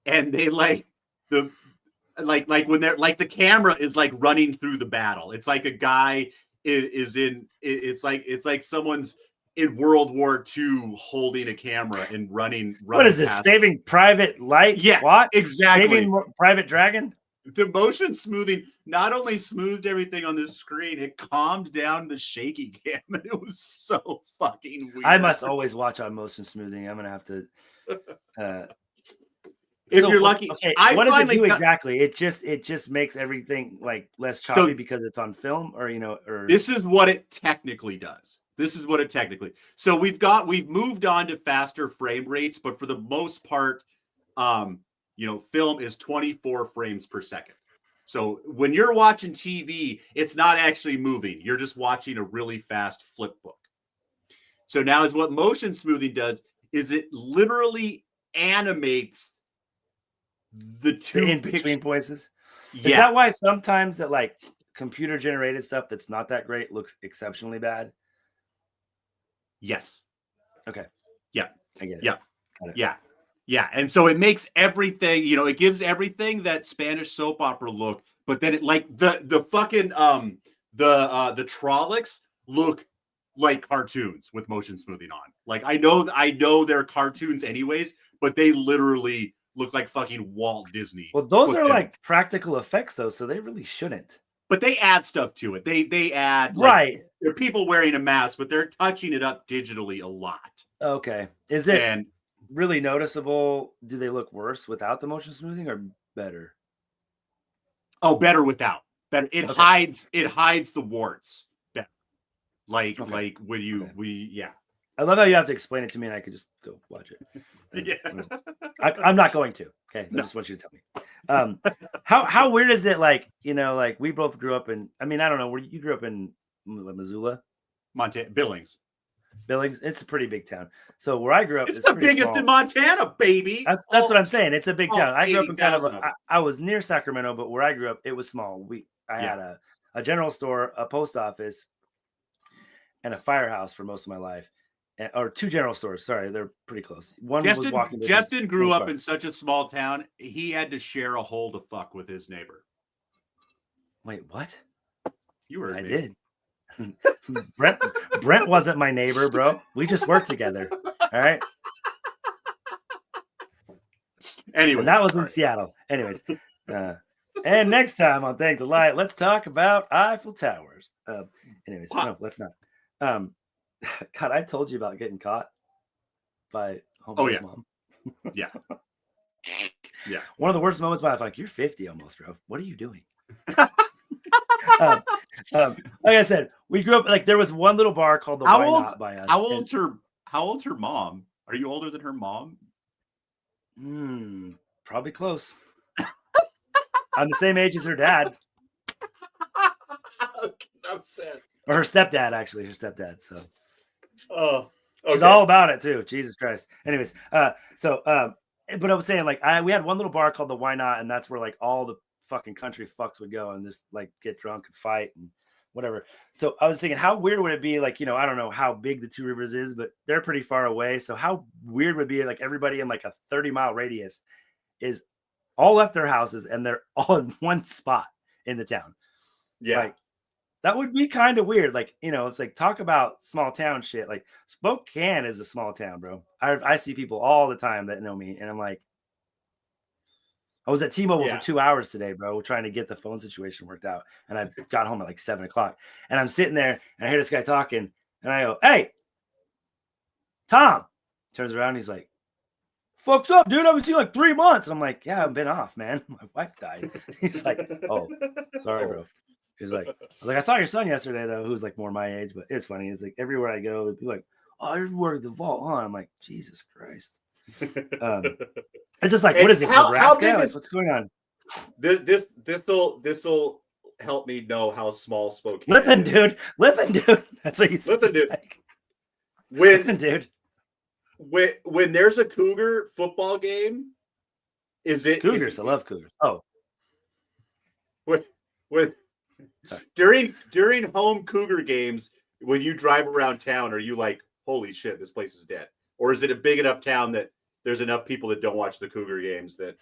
[SPEAKER 1] And they like when they're like, the camera is like running through the battle. It's like a guy it's like someone's in World War II holding a camera and running.
[SPEAKER 2] What is this? Saving Private Light?
[SPEAKER 1] Yeah,
[SPEAKER 2] what?
[SPEAKER 1] Exactly.
[SPEAKER 2] Saving Private Dragon?
[SPEAKER 1] The motion smoothing not only smoothed everything on the screen, it calmed down the shaky cam. And it was so fucking weird.
[SPEAKER 2] I must always watch on motion smoothing. I'm going to have to...
[SPEAKER 1] if you're lucky.
[SPEAKER 2] Okay, what does it do exactly? It just makes everything like less choppy because it's on film, or
[SPEAKER 1] this is what it technically does. So we've moved on to faster frame rates, but for the most part, film is 24 frames per second. So when you're watching TV, it's not actually moving. You're just watching a really fast flip book. So now is what motion smoothing does is it literally animates the two
[SPEAKER 2] in between voices.
[SPEAKER 1] Yeah.
[SPEAKER 2] Is that why sometimes that like computer generated stuff that's not that great looks exceptionally bad?
[SPEAKER 1] Yes.
[SPEAKER 2] Okay.
[SPEAKER 1] Yeah.
[SPEAKER 2] I get it.
[SPEAKER 1] Yeah.
[SPEAKER 2] Got it.
[SPEAKER 1] Yeah. Yeah. And so it makes everything, it gives everything that Spanish soap opera look, but then it like the fucking the Trollocs look like cartoons with motion smoothing on. Like I know they're cartoons anyways, but they literally look like fucking Walt Disney.
[SPEAKER 2] Well, those are like practical effects though, so they really shouldn't.
[SPEAKER 1] But they add stuff to it. They add
[SPEAKER 2] right.
[SPEAKER 1] They're people wearing a mask, but they're touching it up digitally a lot.
[SPEAKER 2] Okay. Is it really noticeable? Do they look worse without the motion smoothing or better?
[SPEAKER 1] Oh, better without. Better. It hides the warts. Better. Like when you yeah.
[SPEAKER 2] I love how you have to explain it to me and I could just go watch it.
[SPEAKER 1] Yeah.
[SPEAKER 2] I'm not going to. Okay. I just want you to tell me. How weird is it? Like, like we both grew up in, I don't know, where you grew up in Missoula?
[SPEAKER 1] Montana, Billings.
[SPEAKER 2] It's a pretty big town. So where I grew up,
[SPEAKER 1] it's the biggest in Montana, baby.
[SPEAKER 2] That's what I'm saying. It's a big town. I grew up in kind of I was near Sacramento, but where I grew up, it was small. I had a general store, a post office, and a firehouse for most of my life. Or two general stores. Sorry, they're pretty close. Was walking.
[SPEAKER 1] Justin grew up in such a small town. He had to share a hole to fuck with his neighbor.
[SPEAKER 2] Wait, what?
[SPEAKER 1] You heard me.
[SPEAKER 2] I did. Brent wasn't my neighbor, bro. We just worked together. All right.
[SPEAKER 1] Anyway,
[SPEAKER 2] that was in Seattle. Anyways, and next time on Thank the Light, let's talk about Eiffel Towers. Anyways, no, let's not. God, I told you about getting caught by Homeboy's mom.
[SPEAKER 1] Yeah. Yeah.
[SPEAKER 2] One of the worst moments of my life. Like, you're 50 almost, bro. What are you doing? Like I said, we grew up like there was one little bar called the Why Not by us.
[SPEAKER 1] How old's her mom? Are you older than her mom?
[SPEAKER 2] Probably close. I'm the same age as her dad.
[SPEAKER 1] I'm sad.
[SPEAKER 2] Or her stepdad, actually. Her stepdad. So.
[SPEAKER 1] Oh. Okay.
[SPEAKER 2] She's all about it too. Jesus Christ. Anyways, but I was saying like we had one little bar called the Why Not, and that's where like all the fucking country fucks would go and just like get drunk and fight and whatever. So I was thinking, how weird would it be? Like, I don't know how big the Two Rivers is, but they're pretty far away. So how weird would it be like everybody in like a 30-mile radius is all left their houses and they're all in one spot in the town.
[SPEAKER 1] Yeah.
[SPEAKER 2] Like, that would be kind of weird. Like, it's like, talk about small town shit. Like, Spokane is a small town, bro. I see people all the time that know me, and I'm like, I was at T-Mobile for 2 hours today, bro, trying to get the phone situation worked out. And I got home at like 7 o'clock. And I'm sitting there and I hear this guy talking. And I go, "Hey, Tom." Turns around. He's like, "Fuck's up, dude. I haven't seen you like 3 months." And I'm like, "Yeah, I've been off, man. My wife died." He's like, "Oh, sorry, bro." He's like, I saw your son yesterday, though, who's like more my age. But it's funny. It's like everywhere I go, people are like, "Oh, I work at the vault, huh?" I'm like, Jesus Christ. I'm just like, what is this, Nebraska? Like, what's going on?
[SPEAKER 1] This'll help me know how small Spokane
[SPEAKER 2] Lippin,
[SPEAKER 1] is.
[SPEAKER 2] dude. Lippin, dude. That's what you said.
[SPEAKER 1] Lippin, dude.
[SPEAKER 2] Like,
[SPEAKER 1] Lippin,
[SPEAKER 2] dude.
[SPEAKER 1] When there's a Cougar football game, is it
[SPEAKER 2] Cougars? I love Cougars. Oh,
[SPEAKER 1] when during home Cougar games, when you drive around town, are you like, holy shit, this place is dead? Or is it a big enough town that there's enough people that don't watch the Cougar games that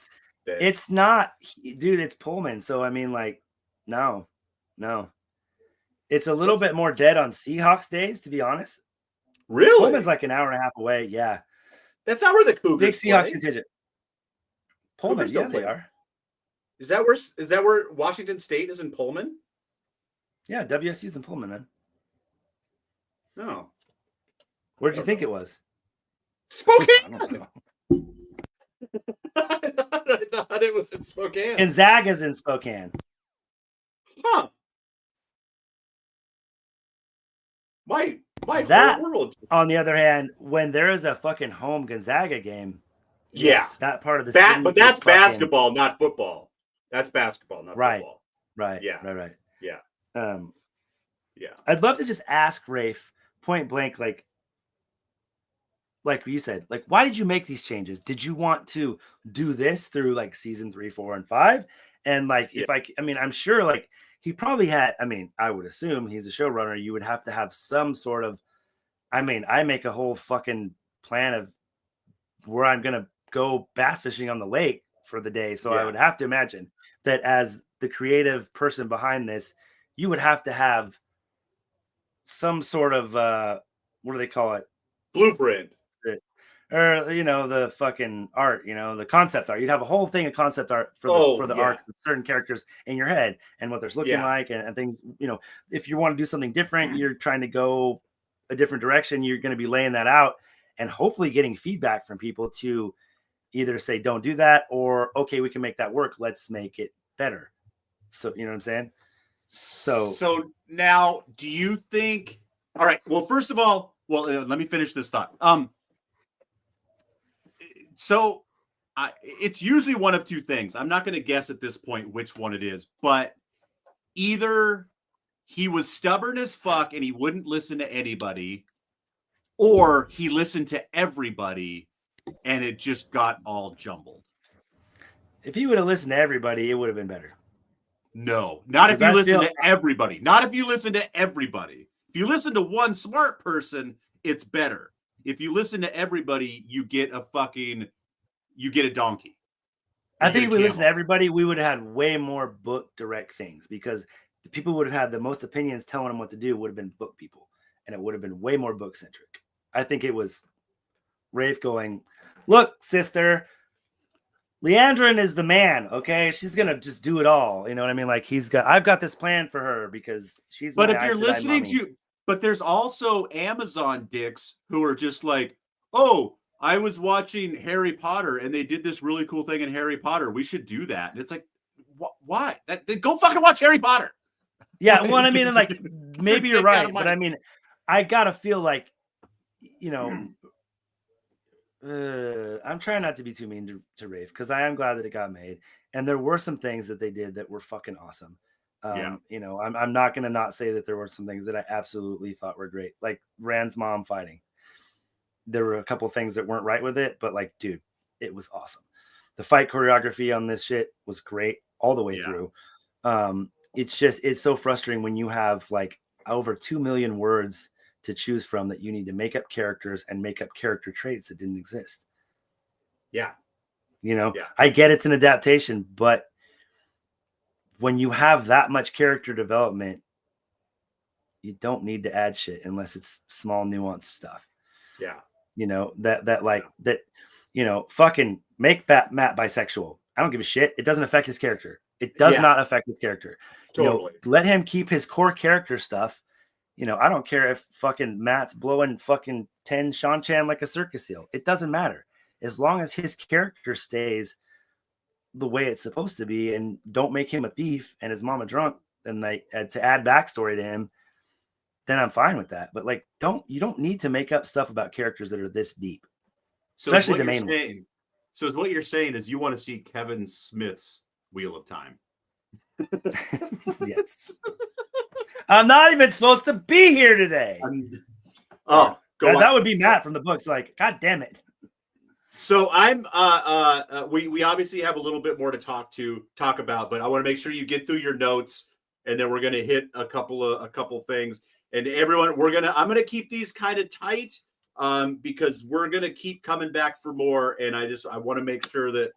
[SPEAKER 2] it's not, dude, it's Pullman. So I mean, like, no. It's a little bit more dead on Seahawks days, to be honest.
[SPEAKER 1] Really?
[SPEAKER 2] Pullman's like an hour and a half away. Yeah.
[SPEAKER 1] That's not where the Cougars
[SPEAKER 2] big Seahawks
[SPEAKER 1] play.
[SPEAKER 2] Contingent. Pullman, yeah, they are.
[SPEAKER 1] Is that where Washington State is in Pullman?
[SPEAKER 2] Yeah, WSU's in Pullman, man.
[SPEAKER 1] No.
[SPEAKER 2] Where did you think it was?
[SPEAKER 1] Spokane.
[SPEAKER 2] I don't know.
[SPEAKER 1] I thought it was in Spokane.
[SPEAKER 2] Gonzaga's in Spokane.
[SPEAKER 1] Huh. My
[SPEAKER 2] that
[SPEAKER 1] world.
[SPEAKER 2] On the other hand, when there is a fucking home Gonzaga game, yes, that part of the
[SPEAKER 1] city, but that's basketball, not football. That's basketball, not football.
[SPEAKER 2] Right.
[SPEAKER 1] Yeah.
[SPEAKER 2] Right.
[SPEAKER 1] Yeah.
[SPEAKER 2] Yeah. I'd love to just ask Rafe point blank, like you said, like, why did you make these changes? Did you want to do this through like season 3, 4, and 5? And like, if I'm sure like he probably had, I would assume he's a showrunner. You would have to have some sort of, I make a whole fucking plan of where I'm going to go bass fishing on the lake for the day. So I would have to imagine that as the creative person behind this, you would have to have some sort of, what do they call it?
[SPEAKER 1] Blueprint.
[SPEAKER 2] Or the fucking art, the concept art. You'd have a whole thing of concept art for the arcs of certain characters in your head and what they're looking like and things. If you want to do something different, you're trying to go a different direction. You're going to be laying that out and hopefully getting feedback from people to either say don't do that or okay, we can make that work. Let's make it better. So you know what I'm saying? So
[SPEAKER 1] now, do you think? All right. Well, first of all, let me finish this thought. So it's usually one of two things. I'm not going to guess at this point which one it is, but either he was stubborn as fuck and he wouldn't listen to anybody, or he listened to everybody and it just got all jumbled.
[SPEAKER 2] If he would have listened to everybody, it would have been better.
[SPEAKER 1] No, not if you listen to everybody. Not if you listen to everybody. If you listen to one smart person, it's better. If you listen to everybody, you get a donkey.
[SPEAKER 2] I think if we listen to everybody, we would have had way more book direct things because the people who would have had the most opinions telling them what to do would have been book people. And it would have been way more book centric. I think it was Rafe going, look, sister, Leandrin is the man. Okay. She's going to just do it all. You know what I mean? Like I've got this plan for her because she's,
[SPEAKER 1] but if you're listening to, but there's also Amazon dicks who are just like, oh, I was watching Harry Potter and they did this really cool thing in Harry Potter. We should do that. And it's like, why? Go fucking watch Harry Potter.
[SPEAKER 2] Yeah. Well, like maybe you're right. But I got to feel like, I'm trying not to be too mean to Rafe because I am glad that it got made. And there were some things that they did that were fucking awesome. I'm not going to not say that there were some things that I absolutely thought were great. Like Rand's mom fighting. There were a couple things that weren't right with it, but like, dude, it was awesome. The fight choreography on this shit was great all the way through. it's so frustrating when you have like over 2 million words to choose from that you need to make up characters and make up character traits that didn't exist.
[SPEAKER 1] Yeah.
[SPEAKER 2] I get it's an adaptation, but when you have that much character development, you don't need to add shit unless it's small nuanced stuff.
[SPEAKER 1] Yeah.
[SPEAKER 2] Fucking make Matt bisexual. I don't give a shit. It doesn't affect his character. It does not affect his character.
[SPEAKER 1] Totally.
[SPEAKER 2] Let him keep his core character stuff. I don't care if fucking Matt's blowing fucking 10 Shan-Chan like a circus seal. It doesn't matter. As long as his character stays the way it's supposed to be and don't make him a thief and his mom a drunk and to add backstory to him, then I'm fine with that. But like, you don't need to make up stuff about characters that are this deep.
[SPEAKER 1] So
[SPEAKER 2] especially the main one.
[SPEAKER 1] So what you're saying is you want to see Kevin Smith's Wheel of Time.
[SPEAKER 2] Yes. I'm not even supposed to be here today.
[SPEAKER 1] That
[SPEAKER 2] would be Matt from the books. Like, God damn it.
[SPEAKER 1] So I'm we obviously have a little bit more to talk about, but I want to make sure you get through your notes, and then we're going to hit a couple things. And everyone, I'm gonna keep these kind of tight because we're gonna keep coming back for more. And I want to make sure that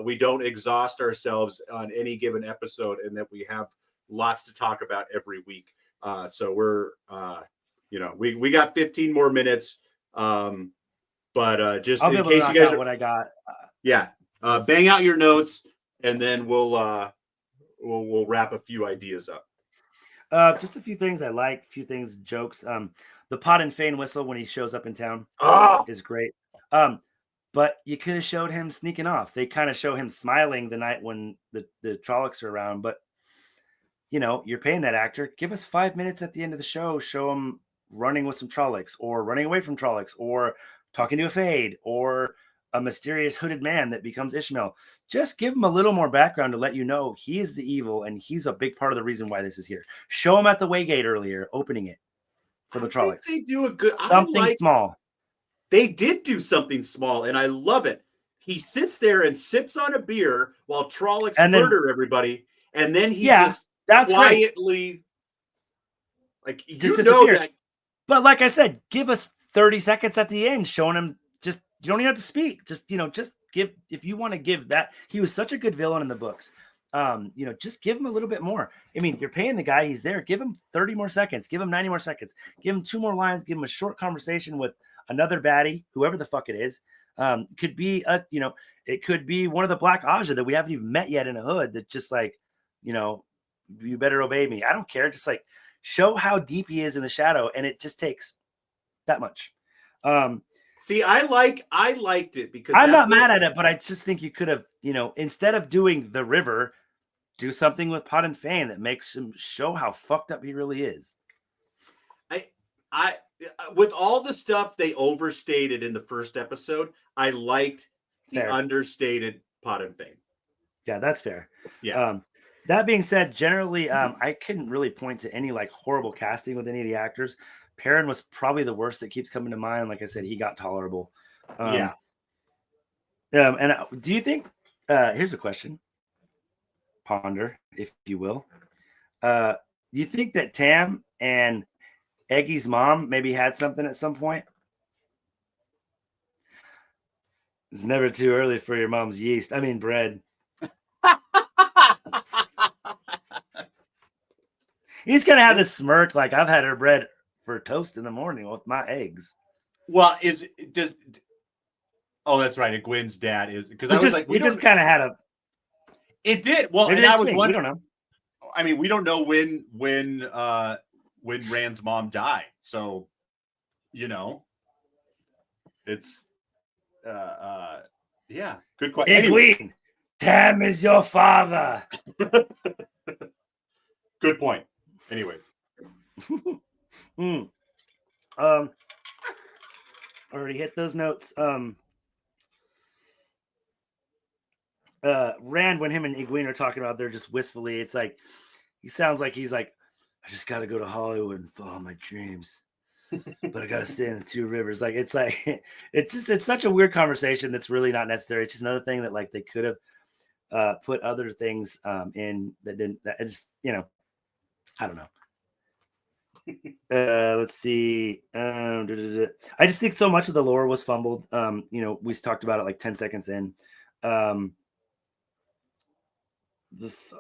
[SPEAKER 1] we don't exhaust ourselves on any given episode, and that we have lots to talk about every week. So we're we got 15 more minutes. But just
[SPEAKER 2] I'll
[SPEAKER 1] in
[SPEAKER 2] be able
[SPEAKER 1] case
[SPEAKER 2] to
[SPEAKER 1] you guys
[SPEAKER 2] out what I got.
[SPEAKER 1] Bang out your notes, and then we'll wrap a few ideas up.
[SPEAKER 2] Just a few things I like, a few things, jokes. The Pot and Fane whistle when he shows up in town is great. But you could have showed him sneaking off. They kind of show him smiling the night when the Trollocs are around. But you're paying that actor. Give us 5 minutes at the end of the show. Show him running with some Trollocs, or running away from Trollocs, or talking to a Fade, or a mysterious hooded man that becomes Ishmael. Just give him a little more background to let you know he is the evil and he's a big part of the reason why this is here. Show him at the Waygate earlier, opening it for the Trollocs.
[SPEAKER 1] They do a good
[SPEAKER 2] something small.
[SPEAKER 1] They did do something small, and I love it. He sits there and sips on a beer while Trollocs murder everybody, and then he just quietly, like,
[SPEAKER 2] just disappear. But like I said, give us 30 seconds at the end showing him. Just, you don't even have to speak. Just give, if you want to give that. He was such a good villain in the books. Just give him a little bit more. I mean, you're paying the guy, he's there. Give him 30 more seconds. Give him 90 more seconds. Give him 2 more lines. Give him a short conversation with another baddie, whoever the fuck it is. Could be it could be one of the Black Aja that we haven't even met yet in a hood. That just like, you better obey me. I don't care. Just like show how deep he is in the shadow, and it just takes that much.
[SPEAKER 1] See, I liked it because
[SPEAKER 2] I'm not mad at it, but I just think you could have, instead of doing the river, do something with Pot and Fane that makes him show how fucked up he really is.
[SPEAKER 1] I with all the stuff they overstated in the first episode, I liked the understated Pot and Fane.
[SPEAKER 2] Yeah, that's fair.
[SPEAKER 1] Yeah.
[SPEAKER 2] That being said, generally, I couldn't really point to any like horrible casting with any of the actors. Perrin was probably the worst that keeps coming to mind. Like I said, he got tolerable. And do you think? Here's a question. Ponder, if you will. Do you think that Tam and Eggy's mom maybe had something at some point? It's never too early for your mom's yeast. I mean, bread. He's gonna have this smirk like I've had her bread for toast in the morning with my eggs.
[SPEAKER 1] Well, oh, that's right. Gwen's dad is, because I was like,
[SPEAKER 2] we just kind of had a.
[SPEAKER 1] It did well,
[SPEAKER 2] and I was wondering. We don't know.
[SPEAKER 1] I mean, we don't know when Rand's mom died, so it's good question.
[SPEAKER 2] Anyway. Tam is your father.
[SPEAKER 1] Good point. Anyways.
[SPEAKER 2] Already hit those notes. Rand, when him and Egwene are talking about, they're just wistfully, it's like he sounds like he's like, I just got to go to Hollywood and follow my dreams, but I got to stay in the 2 rivers. Like it's such a weird conversation that's really not necessary. It's just another thing that like they could have put other things in that didn't. That just I don't know. Let's see. I just think so much of the lore was fumbled. We talked about it like 10 seconds in. Let's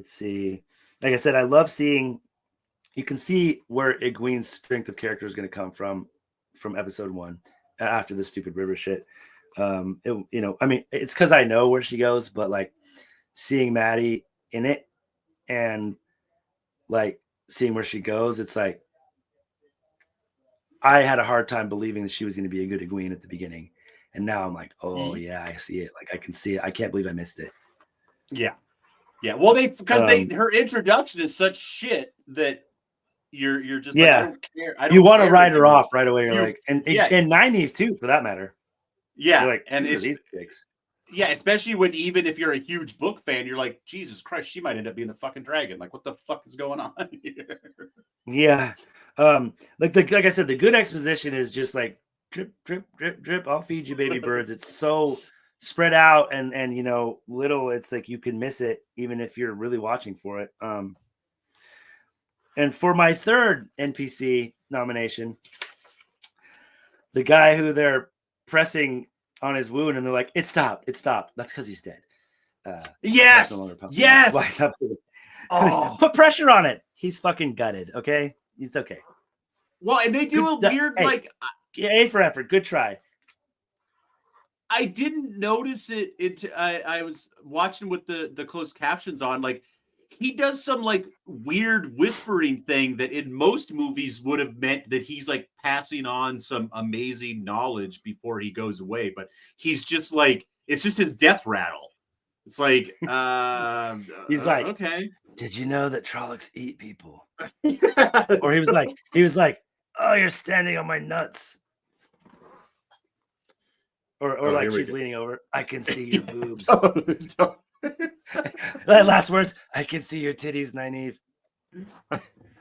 [SPEAKER 2] see. Like I said, I love seeing. You can see where Egwene's strength of character is going to come from episode 1 after the stupid river shit. I mean, it's because I know where she goes, but like seeing Maddie in it and like seeing where she goes, it's like I had a hard time believing that she was going to be a good Egwene at the beginning, and now I'm like, oh yeah, I see it. Like I can see it. I can't believe I missed it.
[SPEAKER 1] Yeah. Well, her introduction is such shit that you're just like, I don't care.
[SPEAKER 2] You want to write her off right away. You're like, and Nynaeve too, for that matter.
[SPEAKER 1] Yeah,
[SPEAKER 2] you're like,
[SPEAKER 1] and it's
[SPEAKER 2] these pics.
[SPEAKER 1] Yeah, especially when even if you're a huge book fan, you're like, Jesus Christ, she might end up being the fucking dragon. Like, what the fuck is going on here?
[SPEAKER 2] Yeah, like I said, the good exposition is just like drip, drip, drip, drip. I'll feed you, baby birds. It's so spread out and little. It's like you can miss it even if you're really watching for it. And for my third NPC nomination, the guy who they're pressing on his wound and they're like, it stopped. That's because he's dead.
[SPEAKER 1] Yes.
[SPEAKER 2] Oh. Put pressure on it. He's fucking gutted. Okay. He's okay.
[SPEAKER 1] Well, and they do a weird, like,
[SPEAKER 2] A for effort. Good try.
[SPEAKER 1] I didn't notice it. I was watching with the closed captions on, like, he does some like weird whispering thing that in most movies would have meant that he's like passing on some amazing knowledge before he goes away. But he's just like, it's just his death rattle. It's like,
[SPEAKER 2] he's like,
[SPEAKER 1] okay.
[SPEAKER 2] Did you know that Trollocs eat people? Or he was like, oh, you're standing on my nuts. Or like she's leaning over. I can see your boobs. Last words. I can see your titties, Nynaeve.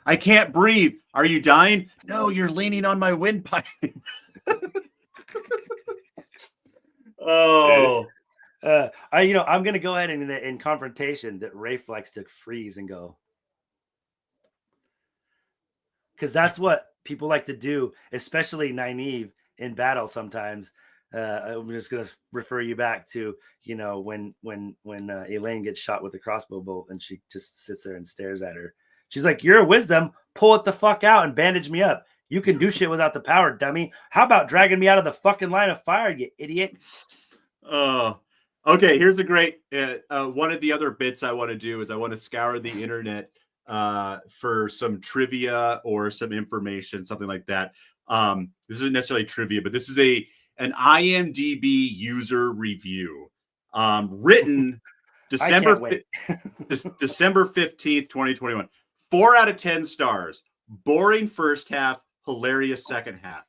[SPEAKER 1] I can't breathe. Are you dying? No, you're leaning on my windpipe. Oh.
[SPEAKER 2] I'm gonna go ahead and in confrontation that Rafe likes to freeze and go. Because that's what people like to do, especially Nynaeve in battle sometimes. I'm just going to refer you back to, when Elaine gets shot with a crossbow bolt and she just sits there and stares at her. She's like, you're a wisdom. Pull it the fuck out and bandage me up. You can do shit without the power, dummy. How about dragging me out of the fucking line of fire, you idiot?
[SPEAKER 1] Oh, okay. Here's a great one of the other bits I want to do is I want to scour the internet for some trivia or some information, something like that. This isn't necessarily trivia, but this is an IMDb user review written December 15th, 2021. 4 out of 10 stars. Boring first half, hilarious second half.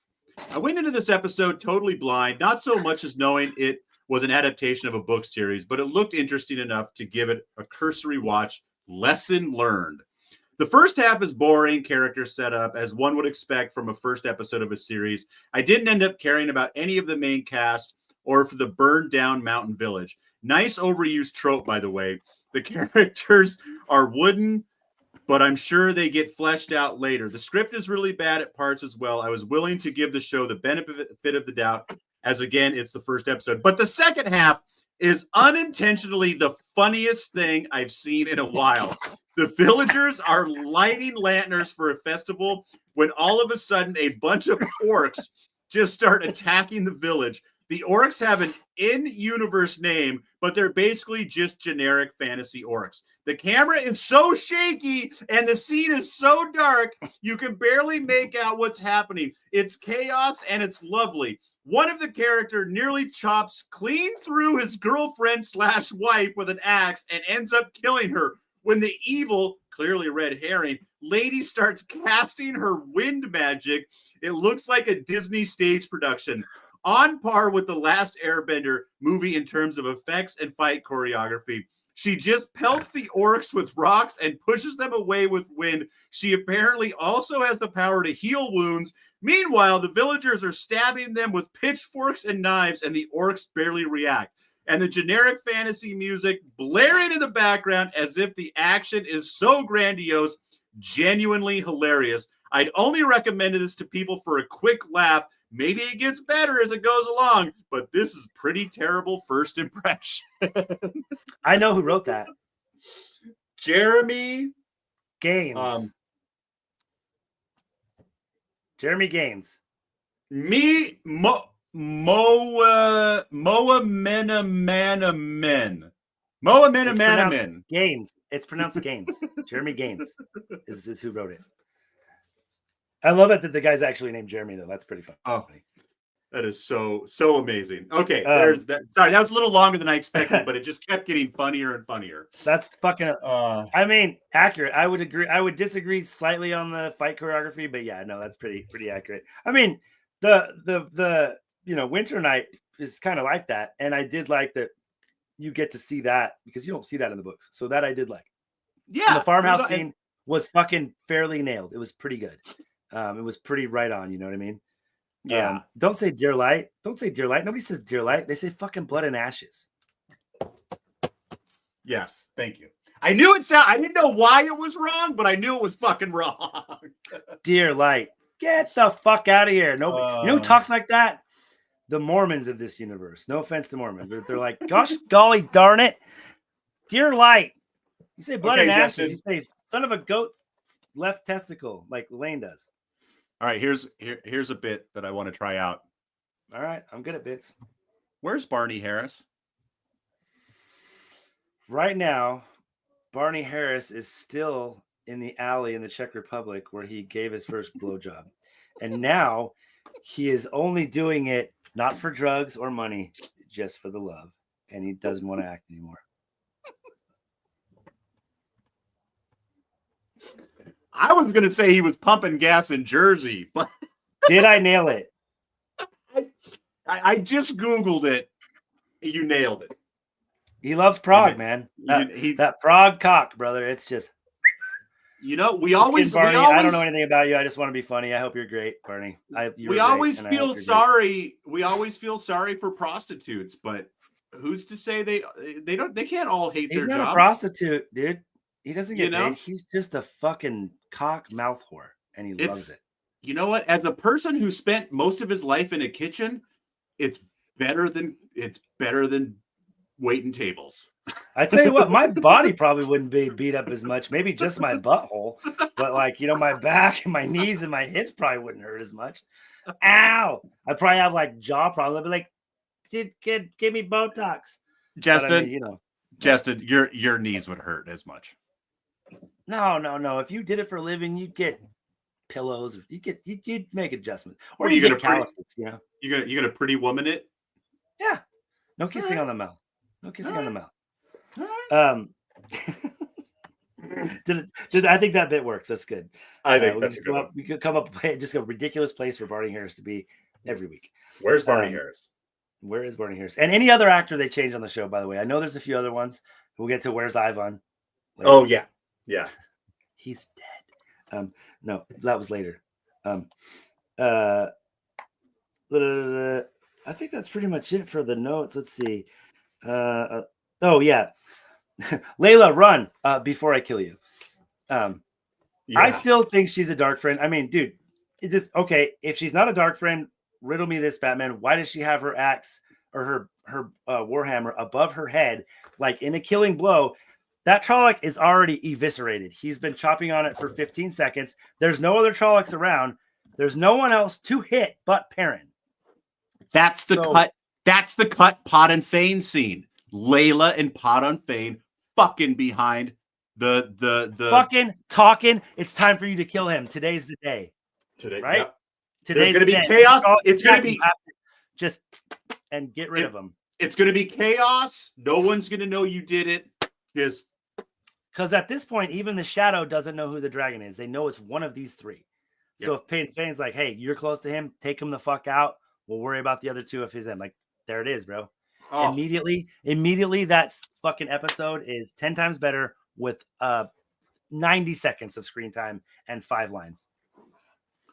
[SPEAKER 1] I went into this episode totally blind, not so much as knowing it was an adaptation of a book series, but it looked interesting enough to give it a cursory watch. Lesson learned. The first half is boring character setup, as one would expect from a first episode of a series. I didn't end up caring about any of the main cast or for the burned down mountain village. Nice overused trope, by the way. The characters are wooden, but I'm sure they get fleshed out later. The script is really bad at parts as well. I was willing to give the show the benefit of the doubt, as again, it's the first episode. But the second half is unintentionally the funniest thing I've seen in a while. The villagers are lighting lanterns for a festival when all of a sudden a bunch of orcs just start attacking the village. The orcs have an in-universe name, but they're basically just generic fantasy orcs. The camera is so shaky and the scene is so dark, you can barely make out what's happening. It's chaos and it's lovely. One of the characters nearly chops clean through his girlfriend/wife with an axe and ends up killing her. When the evil, clearly red herring, lady starts casting her wind magic, it looks like a Disney stage production. On par with The Last Airbender movie in terms of effects and fight choreography. She just pelts the orcs with rocks and pushes them away with wind. She apparently also has the power to heal wounds. Meanwhile, the villagers are stabbing them with pitchforks and knives, and the orcs barely react. and the generic fantasy music blaring in the background as if the action is so grandiose, genuinely hilarious. I'd only recommend this to people for a quick laugh. Maybe it gets better as it goes along, but this is pretty terrible first impression.
[SPEAKER 2] I know who wrote that.
[SPEAKER 1] Jeremy
[SPEAKER 2] Gaines. Jeremy Gaines.
[SPEAKER 1] Moa Menamanamen. Moa Menamanamen.
[SPEAKER 2] Gaines. It's pronounced Gaines. Jeremy Gaines is who wrote it. I love it that the guy's actually named Jeremy, though. That's pretty fun.
[SPEAKER 1] Oh, that is so amazing. Okay, there's that. Sorry, that was a little longer than I expected, but it just kept getting funnier and funnier.
[SPEAKER 2] That's fucking. I mean, accurate. I would agree. I would disagree slightly on the fight choreography, but yeah, no, that's pretty accurate. I mean, the Winter Night is kind of like that, and I did like that. You get to see that because you don't see that in the books, so that I did like.
[SPEAKER 1] Yeah,
[SPEAKER 2] and the farmhouse scene was fucking fairly nailed. It was pretty good. It was pretty right on. You know what I mean?
[SPEAKER 1] Yeah.
[SPEAKER 2] Don't say Dear Light. Don't say Dear Light. Nobody says Dear Light. They say fucking Blood and Ashes.
[SPEAKER 1] Yes, thank you. I knew it sounded. I didn't know why it was wrong, but I knew it was fucking wrong.
[SPEAKER 2] Dear Light, get the fuck out of here. Nobody, you know who talks like that? The Mormons of this universe. No offense to Mormons, but they're like, gosh, golly darn it, Dear Light. You say Blood and Ashes. You say son of a goat left testicle, like Lane does.
[SPEAKER 1] All right, here's a bit that I want to try out.
[SPEAKER 2] All right, I'm good at bits.
[SPEAKER 1] Where's Barney Harris?
[SPEAKER 2] Right now, Barney Harris is still in the alley in the Czech Republic where he gave his first blowjob. And now he is only doing it not for drugs or money, just for the love. And he doesn't want to act anymore.
[SPEAKER 1] I was going to say he was pumping gas in Jersey, but
[SPEAKER 2] did I nail it?
[SPEAKER 1] I just Googled it. You nailed it.
[SPEAKER 2] He loves Prague, man. That Prague cock, brother. It's just,
[SPEAKER 1] we always,
[SPEAKER 2] Barney, I don't know anything about you. I just want to be funny. I hope you're great, Barney.
[SPEAKER 1] We always feel sorry. We always feel sorry for prostitutes, but who's to say they can't all hate their job?
[SPEAKER 2] He's not a prostitute, dude. He doesn't get paid. He's just a fucking cock mouth whore, and he loves it.
[SPEAKER 1] You know what? As a person who spent most of his life in a kitchen, it's better than waiting tables.
[SPEAKER 2] I tell you what, my body probably wouldn't be beat up as much. Maybe just my butthole, but my back and my knees and my hips probably wouldn't hurt as much. Ow! I probably have jaw problems. I'd be like, kid, give me Botox.
[SPEAKER 1] Justin, Justin, your knees would hurt as much.
[SPEAKER 2] No. If you did it for a living, you'd get pillows. You'd make adjustments, or
[SPEAKER 1] you
[SPEAKER 2] get calluses.
[SPEAKER 1] You gonna pretty woman it?
[SPEAKER 2] Yeah. No kissing on the mouth. No kissing on the mouth. I think that bit works. That's good.
[SPEAKER 1] I think that's good.
[SPEAKER 2] We could come up with just a ridiculous place for Barney Harris to be every week.
[SPEAKER 1] Where's Barney Harris?
[SPEAKER 2] Where is Barney Harris? And any other actor they change on the show, by the way. I know there's a few other ones. We'll get to Where's Ivan later.
[SPEAKER 1] Oh, yeah. Yeah.
[SPEAKER 2] He's dead. No, that was later. I think that's pretty much it for the notes. Let's see. Oh, yeah. Layla, run before I kill you. Yeah. I still think she's a dark friend. I mean, dude, it's just, okay, if she's not a dark friend, riddle me this, Batman. Why does she have her axe or her warhammer above her head, like in a killing blow? That Trolloc is already eviscerated. He's been chopping on it for 15 seconds. There's no other Trollocs around. There's no one else to hit but Perrin.
[SPEAKER 1] That's the cut. That's the cut Pot and Fane scene. Layla and Pot and Fane fucking behind the
[SPEAKER 2] fucking talking. It's time for you to kill him. Today's the day.
[SPEAKER 1] Today,
[SPEAKER 2] right?
[SPEAKER 1] Yeah.
[SPEAKER 2] Today's
[SPEAKER 1] going to be
[SPEAKER 2] day.
[SPEAKER 1] chaos. It's going to be
[SPEAKER 2] just and get rid of him.
[SPEAKER 1] It's going to be chaos. No one's going to know you did it. Just
[SPEAKER 2] because at this point, even the Shadow doesn't know who the dragon is. They know it's one of these three. So if Fane's like, hey, you're close to him, take him the fuck out. We'll worry about the other two of his end. Like, there it is, bro. Oh. Immediately, that fucking episode is 10 times better with 90 seconds of screen time and 5 lines.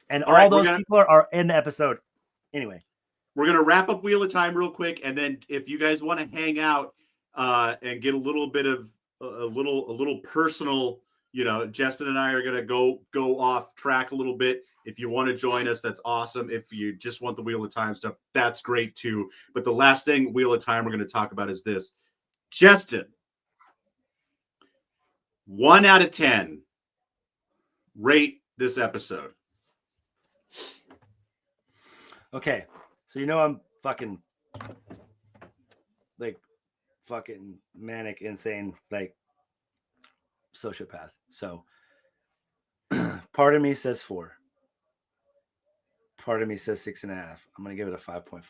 [SPEAKER 2] And all those people are in the episode. Anyway.
[SPEAKER 1] we're gonna wrap up Wheel of Time real quick, and then if you guys want to hang out and get a little bit of a little personal, Justin and I are gonna go off track a little bit. If you want to join us, that's awesome. If you just want the Wheel of Time stuff, that's great too. But the last thing Wheel of Time we're going to talk about is this. Justin, 1 out of 10, rate this episode.
[SPEAKER 2] Okay, so I'm fucking manic, insane, like sociopath. So part of me says 4. Part of me says 6.5. I'm gonna give it a 5.5.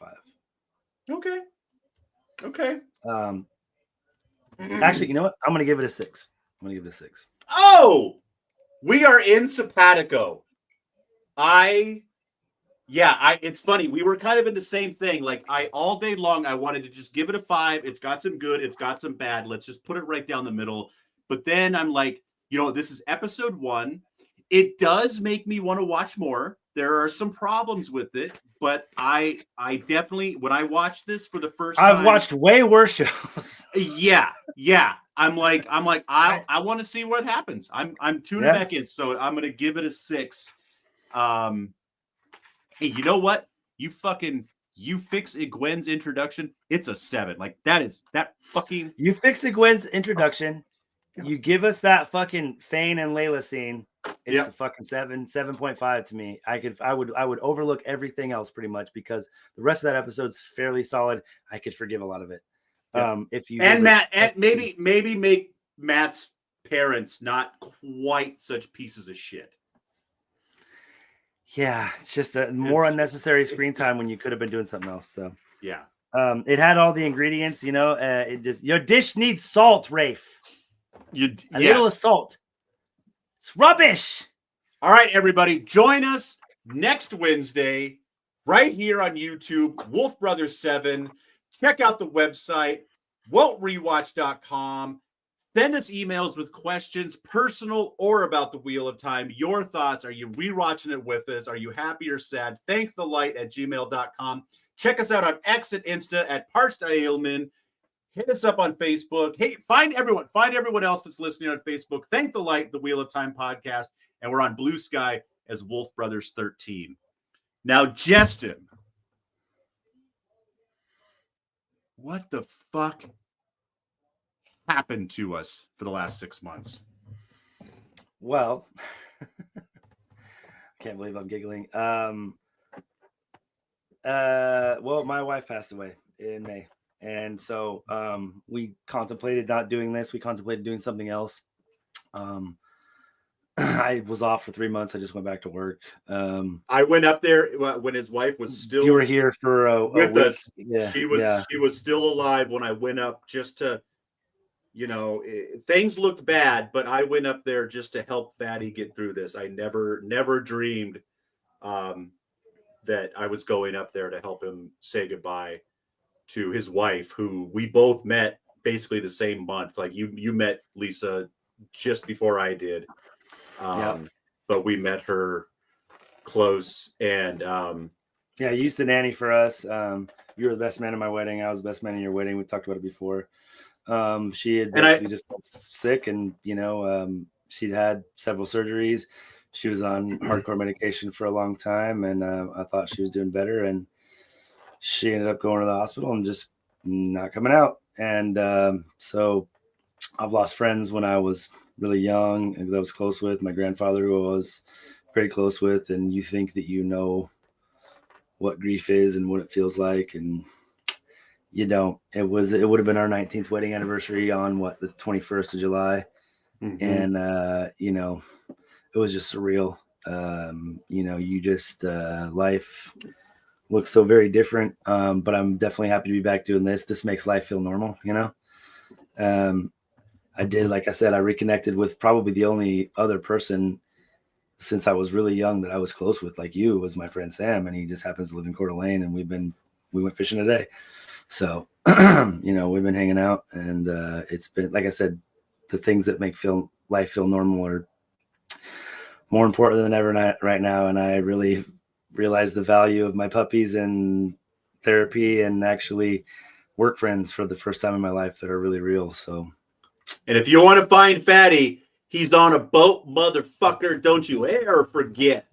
[SPEAKER 1] Okay.
[SPEAKER 2] Actually, you know what? I'm gonna give it a 6.
[SPEAKER 1] Oh, we are in simpatico. It's funny. We were kind of in the same thing. Like all day long, I wanted to just give it a 5. It's got some good. It's got some bad. Let's just put it right down the middle. But then I'm like, this is episode 1. It does make me want to watch more. There are some problems with it, but I definitely, when I watched this for the first time,
[SPEAKER 2] I've watched way worse shows.
[SPEAKER 1] Yeah. I'm like, I want to see what happens. I'm tuning back in, so I'm gonna give it a 6. Hey, you know what? You fix Gwen's introduction. It's a 7. Like that fucking.
[SPEAKER 2] You fix Gwen's introduction. You give us that fucking Fane and Layla scene. It's a fucking 7.5 to me. I would overlook everything else pretty much because the rest of that episode's fairly solid. I could forgive a lot of it. If you
[SPEAKER 1] maybe make Matt's parents not quite such pieces of shit.
[SPEAKER 2] Yeah, it's just more unnecessary screen time when you could have been doing something else. So
[SPEAKER 1] yeah,
[SPEAKER 2] it had all the ingredients. It just your dish needs salt, Rafe. Little salt. It's rubbish.
[SPEAKER 1] All right, everybody, join us next Wednesday right here on YouTube, Wolf Brothers 7. Check out the website, WaltRewatch.com. Send us emails with questions, personal or about the Wheel of Time. Your thoughts. Are you rewatching it with us? Are you happy or sad? Thanksthelight@gmail.com. Check us out on X and Insta at Parched Hit us up on Facebook. Hey, find everyone else that's listening on Facebook. Thank the Light, the Wheel of Time podcast. And we're on Blue Sky as Wolf Brothers 13. Now, Justin, what the fuck happened to us for the last 6 months?
[SPEAKER 2] Well, I can't believe I'm giggling. Well, my wife passed away in May. And so we contemplated not doing this. We contemplated doing something else. I was off for 3 months. I just went back to work.
[SPEAKER 1] I went up there when his wife was still.
[SPEAKER 2] You were here for
[SPEAKER 1] with
[SPEAKER 2] week.
[SPEAKER 1] Us. Yeah, she was still alive when I went up just to, things looked bad, but I went up there just to help Fatty get through this. I never dreamed that I was going up there to help him say goodbye to his wife, who we both met basically the same month. Like you met Lisa just before I did. But we met her close, and
[SPEAKER 2] you used to nanny for us. You were the best man at my wedding. I was the best man in your wedding. We talked about it before. She had basically just got sick, and she'd had several surgeries. She was on hardcore medication for a long time, and I thought she was doing better, and she ended up going to the hospital and just not coming out. And so I've lost friends when I was really young and that I was close with. My grandfather, who I was very close with, and you think that you know what grief is and what it feels like, and you don't. It would have been our 19th wedding anniversary on the 21st of July. Mm-hmm. And it was just surreal. You just life looks so very different. But I'm definitely happy to be back doing this. This makes life feel normal, I did, like I said, I reconnected with probably the only other person since I was really young that I was close with, like you, was my friend Sam, and he just happens to live in Coeur d'Alene, and we went fishing today. So, we've been hanging out, and it's been, like I said, the things that make life feel normal are more important than ever right now. And I really realize the value of my puppies and therapy and actually work friends for the first time in my life that are really real. So,
[SPEAKER 1] and if you want to find Fatty, he's on a boat, motherfucker. Don't you ever forget.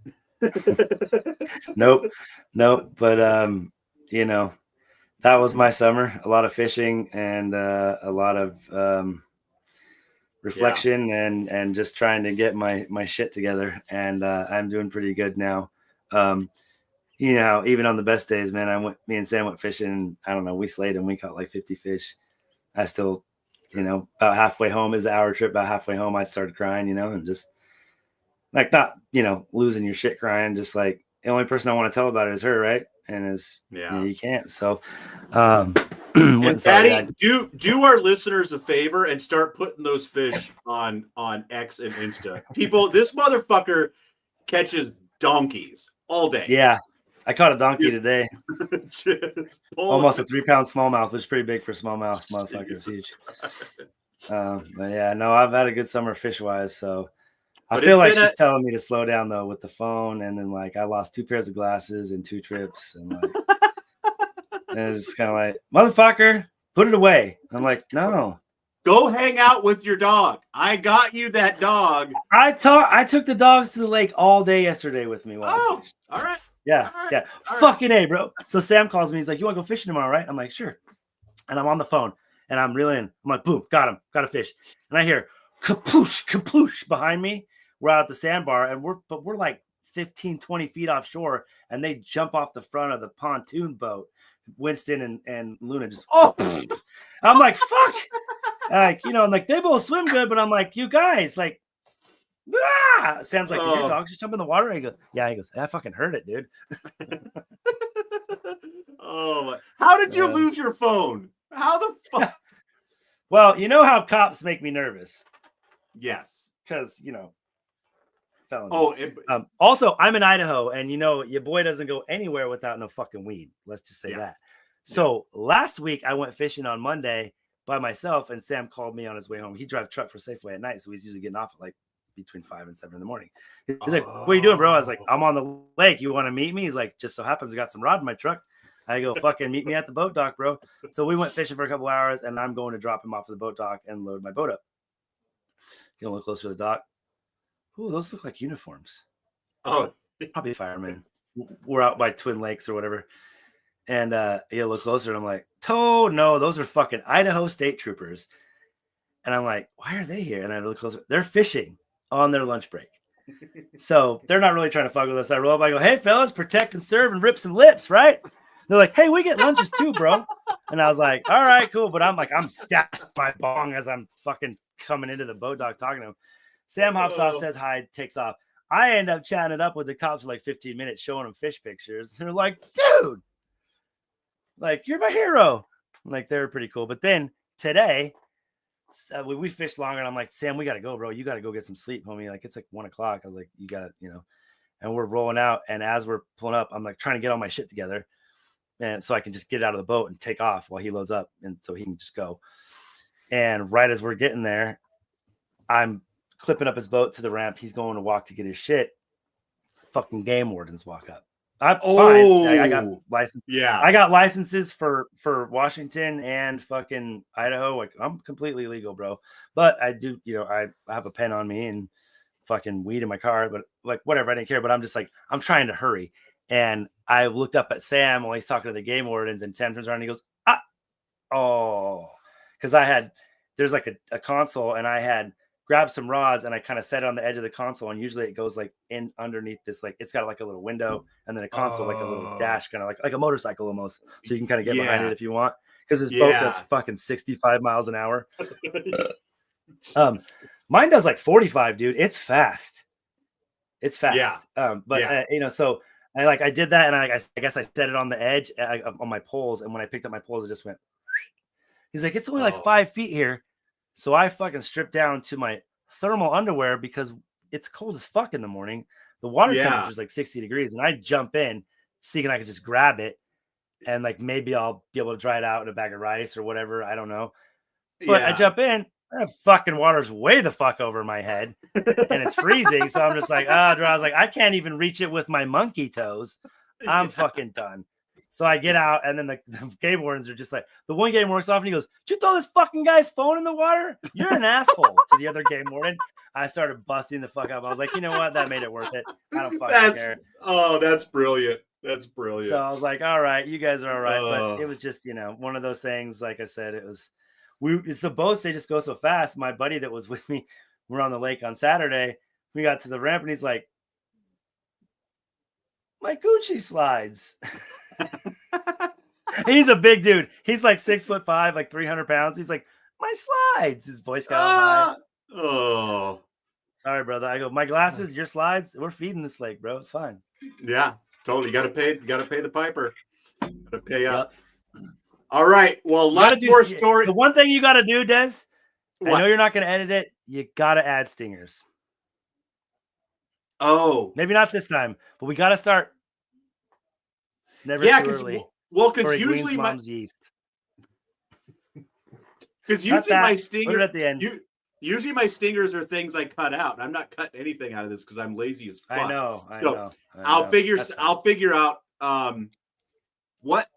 [SPEAKER 2] Nope. But you know, that was my summer. A lot of fishing and a lot of reflection and just trying to get my shit together. And I'm doing pretty good now. You know, even on the best days, man, me and Sam went fishing. And, I don't know, we slayed and we caught like 50 fish. I still, you know, about halfway home is an hour trip. About halfway home, I started crying, you know, and just like not, you know, losing your shit crying. Just like the only person I want to tell about it is her, right? And you know, you can't. So,
[SPEAKER 1] and Patty, do our listeners a favor and start putting those fish on X and Insta. People, this motherfucker catches donkeys all day.
[SPEAKER 2] Yeah, I caught a donkey today. Almost a 3-pound smallmouth, which is pretty big for smallmouth. Motherfucker, it's huge. But yeah, no, I've had a good summer fish wise. So I feel like she's telling me to slow down though with the phone, and then like I lost 2 pairs of glasses in 2 trips, and like and it's just kind of like, motherfucker, put it away. I'm like, no.
[SPEAKER 1] Go hang out with your dog. I got you that dog.
[SPEAKER 2] I took the dogs to the lake all day yesterday with me.
[SPEAKER 1] All right.
[SPEAKER 2] Yeah, yeah. Fucking A, bro. So Sam calls me. He's like, you want to go fishing tomorrow, right? I'm like, sure. And I'm on the phone and I'm reeling in. I'm like, boom, got him. Got a fish. And I hear kapoosh, kapoosh behind me. We're out at the sandbar and we're like 15, 20 feet offshore, and they jump off the front of the pontoon boat. Winston and Luna just I'm like, fuck. Like, you know, I'm like, they both swim good, but I'm like, you guys, like, Sam's like, did your dogs just jump in the water? I go, yeah. He goes, I fucking heard it, dude.
[SPEAKER 1] How did you lose your phone? How the fuck?
[SPEAKER 2] Well, you know how cops make me nervous.
[SPEAKER 1] Yes.
[SPEAKER 2] Because, you know, felony. Also, I'm in Idaho, and you know, your boy doesn't go anywhere without no fucking weed. Let's just say that. So last week I went fishing on Monday by myself, and Sam called me on his way home. He drives truck for Safeway at night, so he's usually getting off at like between 5 and 7 in the morning. He's like, what are you doing, bro? I was like, I'm on the lake. You want to meet me? He's like, just so happens I got some rod in my truck. I go, fucking meet me at the boat dock, bro. So we went fishing for a couple hours, and I'm going to drop him off at the boat dock and load my boat up. Get a little closer to the dock. Ooh, those look like uniforms.
[SPEAKER 1] Oh,
[SPEAKER 2] probably firemen. We're out by Twin Lakes or whatever. And you look closer, and I'm like, no, those are fucking Idaho State Troopers. And I'm like, why are they here? And I look closer. They're fishing on their lunch break. So they're not really trying to fuck with us. I roll up, I go, hey, fellas, protect and serve and rip some lips, right? They're like, hey, we get lunches too, bro. And I was like, all right, cool. But I'm like, I'm stacked my bong as I'm fucking coming into the boat dock talking to him. Sam hops off, says hi, takes off. I end up chatting it up with the cops for like 15 minutes, showing them fish pictures. They're like, dude, like, you're my hero. Like, they were pretty cool. But then today, we fished longer, and I'm like, Sam, we got to go, bro. You got to go get some sleep, homie. Like, it's like 1 o'clock. I was like, you got to, you know. And we're rolling out. And as we're pulling up, I'm like trying to get all my shit together. And so I can just get out of the boat and take off while he loads up. And so he can just go. And right as we're getting there, I'm clipping up his boat to the ramp. He's going to walk to get his shit. Fucking game wardens walk up. I'm fine. I got license. Yeah, I got licenses for Washington and fucking Idaho. Like, I'm completely legal, bro. But I do, you know, I have a pen on me and fucking weed in my car. But like, whatever, I didn't care. But I'm just like, I'm trying to hurry. And I looked up at Sam while he's talking to the game wardens, and Sam turns around and he goes, because there's like a console, and I had grabbed some rods, and I kind of set it on the edge of the console, and usually it goes like in underneath this, like it's got like a little window and then a console, like a little dash, kind of like a motorcycle almost, so you can kind of get behind it if you want, because this boat does fucking 65 miles an hour. Mine does like 45, dude. It's fast. You know, so I did that, and I guess I set it on the edge on my poles, and when I picked up my poles, it just went. He's like, it's only like 5 feet here. So I fucking stripped down to my thermal underwear because it's cold as fuck in the morning. The water temperature is like 60 degrees, and I jump in thinking I could just grab it, and like maybe I'll be able to dry it out in a bag of rice or whatever. I don't know. But I jump in, that fucking water's way the fuck over my head, and it's freezing. So I'm just like, I was like, I can't even reach it with my monkey toes. I'm fucking done. So I get out, and then the game wardens are just like, the one game works off, and he goes, "Did you throw this fucking guy's phone in the water? You're an asshole." To the other game warden, I started busting the fuck up. I was like, you know what? That made it worth it. I don't fucking care.
[SPEAKER 1] Oh, that's brilliant. That's brilliant.
[SPEAKER 2] So I was like, all right, you guys are all right. But it was just, one of those things. Like I said, it's the boats, they just go so fast. My buddy that was with me, we're on the lake on Saturday. We got to the ramp, and he's like, "My Gucci slides." He's a big dude. He's like 6'5", like 300 pounds. He's like, "My slides." His voice got high.
[SPEAKER 1] Oh,
[SPEAKER 2] sorry, brother. I go, "My glasses, your slides. We're feeding this lake, bro. It's fine."
[SPEAKER 1] Yeah, totally. You got to pay the piper. Got to pay up. Yep. All right. Well, lots more story.
[SPEAKER 2] The one thing you got to do, Des. What? I know you're not going to edit it. You got to add stingers.
[SPEAKER 1] Oh,
[SPEAKER 2] maybe not this time, but we got to start. It's never too early.
[SPEAKER 1] Well, because usually
[SPEAKER 2] mom's yeast.
[SPEAKER 1] Because usually my stinger
[SPEAKER 2] at the end.
[SPEAKER 1] Usually my stingers are things I cut out. I'm not cutting anything out of this because I'm lazy as fuck.
[SPEAKER 2] I know.
[SPEAKER 1] I'll figure out what.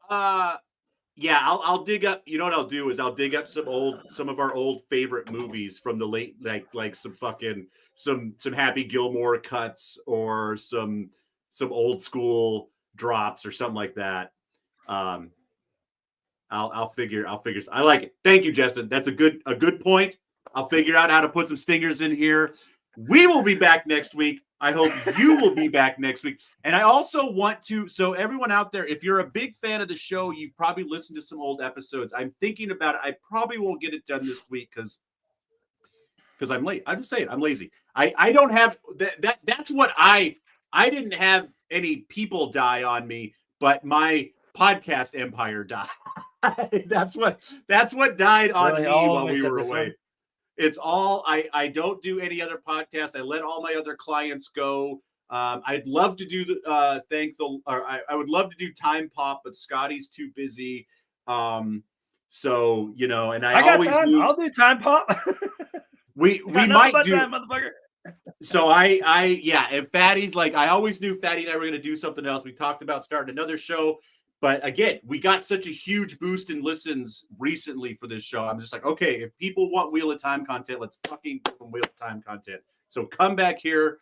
[SPEAKER 1] Yeah, I'll dig up. You know what I'll do is I'll dig up some of our old favorite movies from the late like some Happy Gilmore cuts or some old school drops or something like that. I'll figure. I like it. Thank you, Justin. That's a good point. I'll figure out how to put some stingers in here. We will be back next week. I hope you will be back next week. And I also want to, so everyone out there, if you're a big fan of the show, you've probably listened to some old episodes. I'm thinking about it. I probably won't get it done this week because I'm late. I'm just saying I'm lazy. I don't have that's what I didn't have any people die on me, but my podcast empire died. That's what died on me while we were away. It's all I don't do any other podcast. I let all my other clients go. I'd love to do I would love to do Time Pop, but Scotty's too busy. So and I
[SPEAKER 2] got
[SPEAKER 1] always
[SPEAKER 2] time.
[SPEAKER 1] knew,
[SPEAKER 2] I'll do Time Pop.
[SPEAKER 1] we might do
[SPEAKER 2] time, motherfucker.
[SPEAKER 1] So and Fatty's like, I always knew Fatty and I were going to do something else. We talked about starting another show. But again, we got such a huge boost in listens recently for this show. I'm just like, okay, if people want Wheel of Time content, let's fucking give them Wheel of Time content. So come back here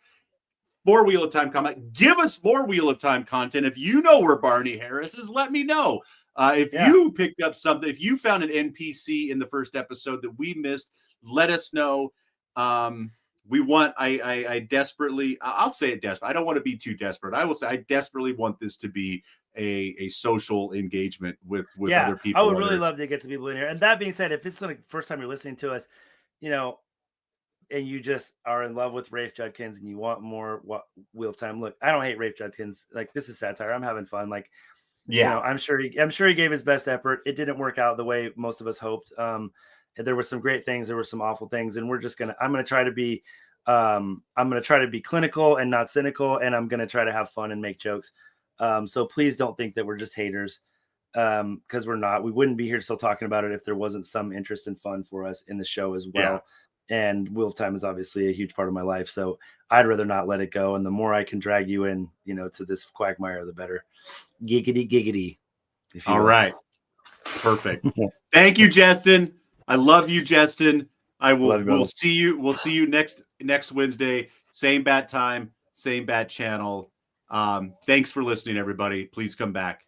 [SPEAKER 1] for Wheel of Time content. Give us more Wheel of Time content. If you know where Barney Harris is, let me know. If you picked up something, if you found an NPC in the first episode that we missed, let us know. We want, I desperately, I'll say it desperate. I don't want to be too desperate. I will say I desperately want this to be a social engagement with other people.
[SPEAKER 2] I would really love to get some people in here. And that being said, if it's the first time you're listening to us, and you just are in love with Rafe Judkins and you want more Wheel of Time, look, I don't hate Rafe Judkins. Like, this is satire. I'm having fun. Like, I'm sure he gave his best effort. It didn't work out the way most of us hoped. There were some great things. There were some awful things. And I'm going to try to be clinical and not cynical. And I'm going to try to have fun and make jokes. So please don't think that we're just haters, because we're not. We wouldn't be here still talking about it if there wasn't some interest and fun for us in the show as well. Yeah. And Wheel of Time is obviously a huge part of my life. So I'd rather not let it go. And the more I can drag you in, to this quagmire, the better. Giggity, giggity.
[SPEAKER 1] All right. Perfect. Thank you, Justin. I love you, Justin. We'll see you. We'll see you next Wednesday. Same bat time, same bat channel. Thanks for listening, everybody. Please come back.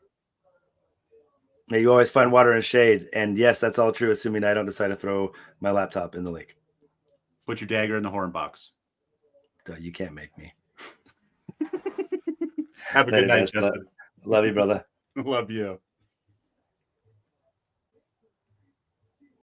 [SPEAKER 2] May you always find water and shade. And yes, that's all true, assuming I don't decide to throw my laptop in the lake.
[SPEAKER 1] Put your dagger in the horn box.
[SPEAKER 2] You can't make me.
[SPEAKER 1] Have a good night, Justin.
[SPEAKER 2] Love you, brother.
[SPEAKER 1] Love you.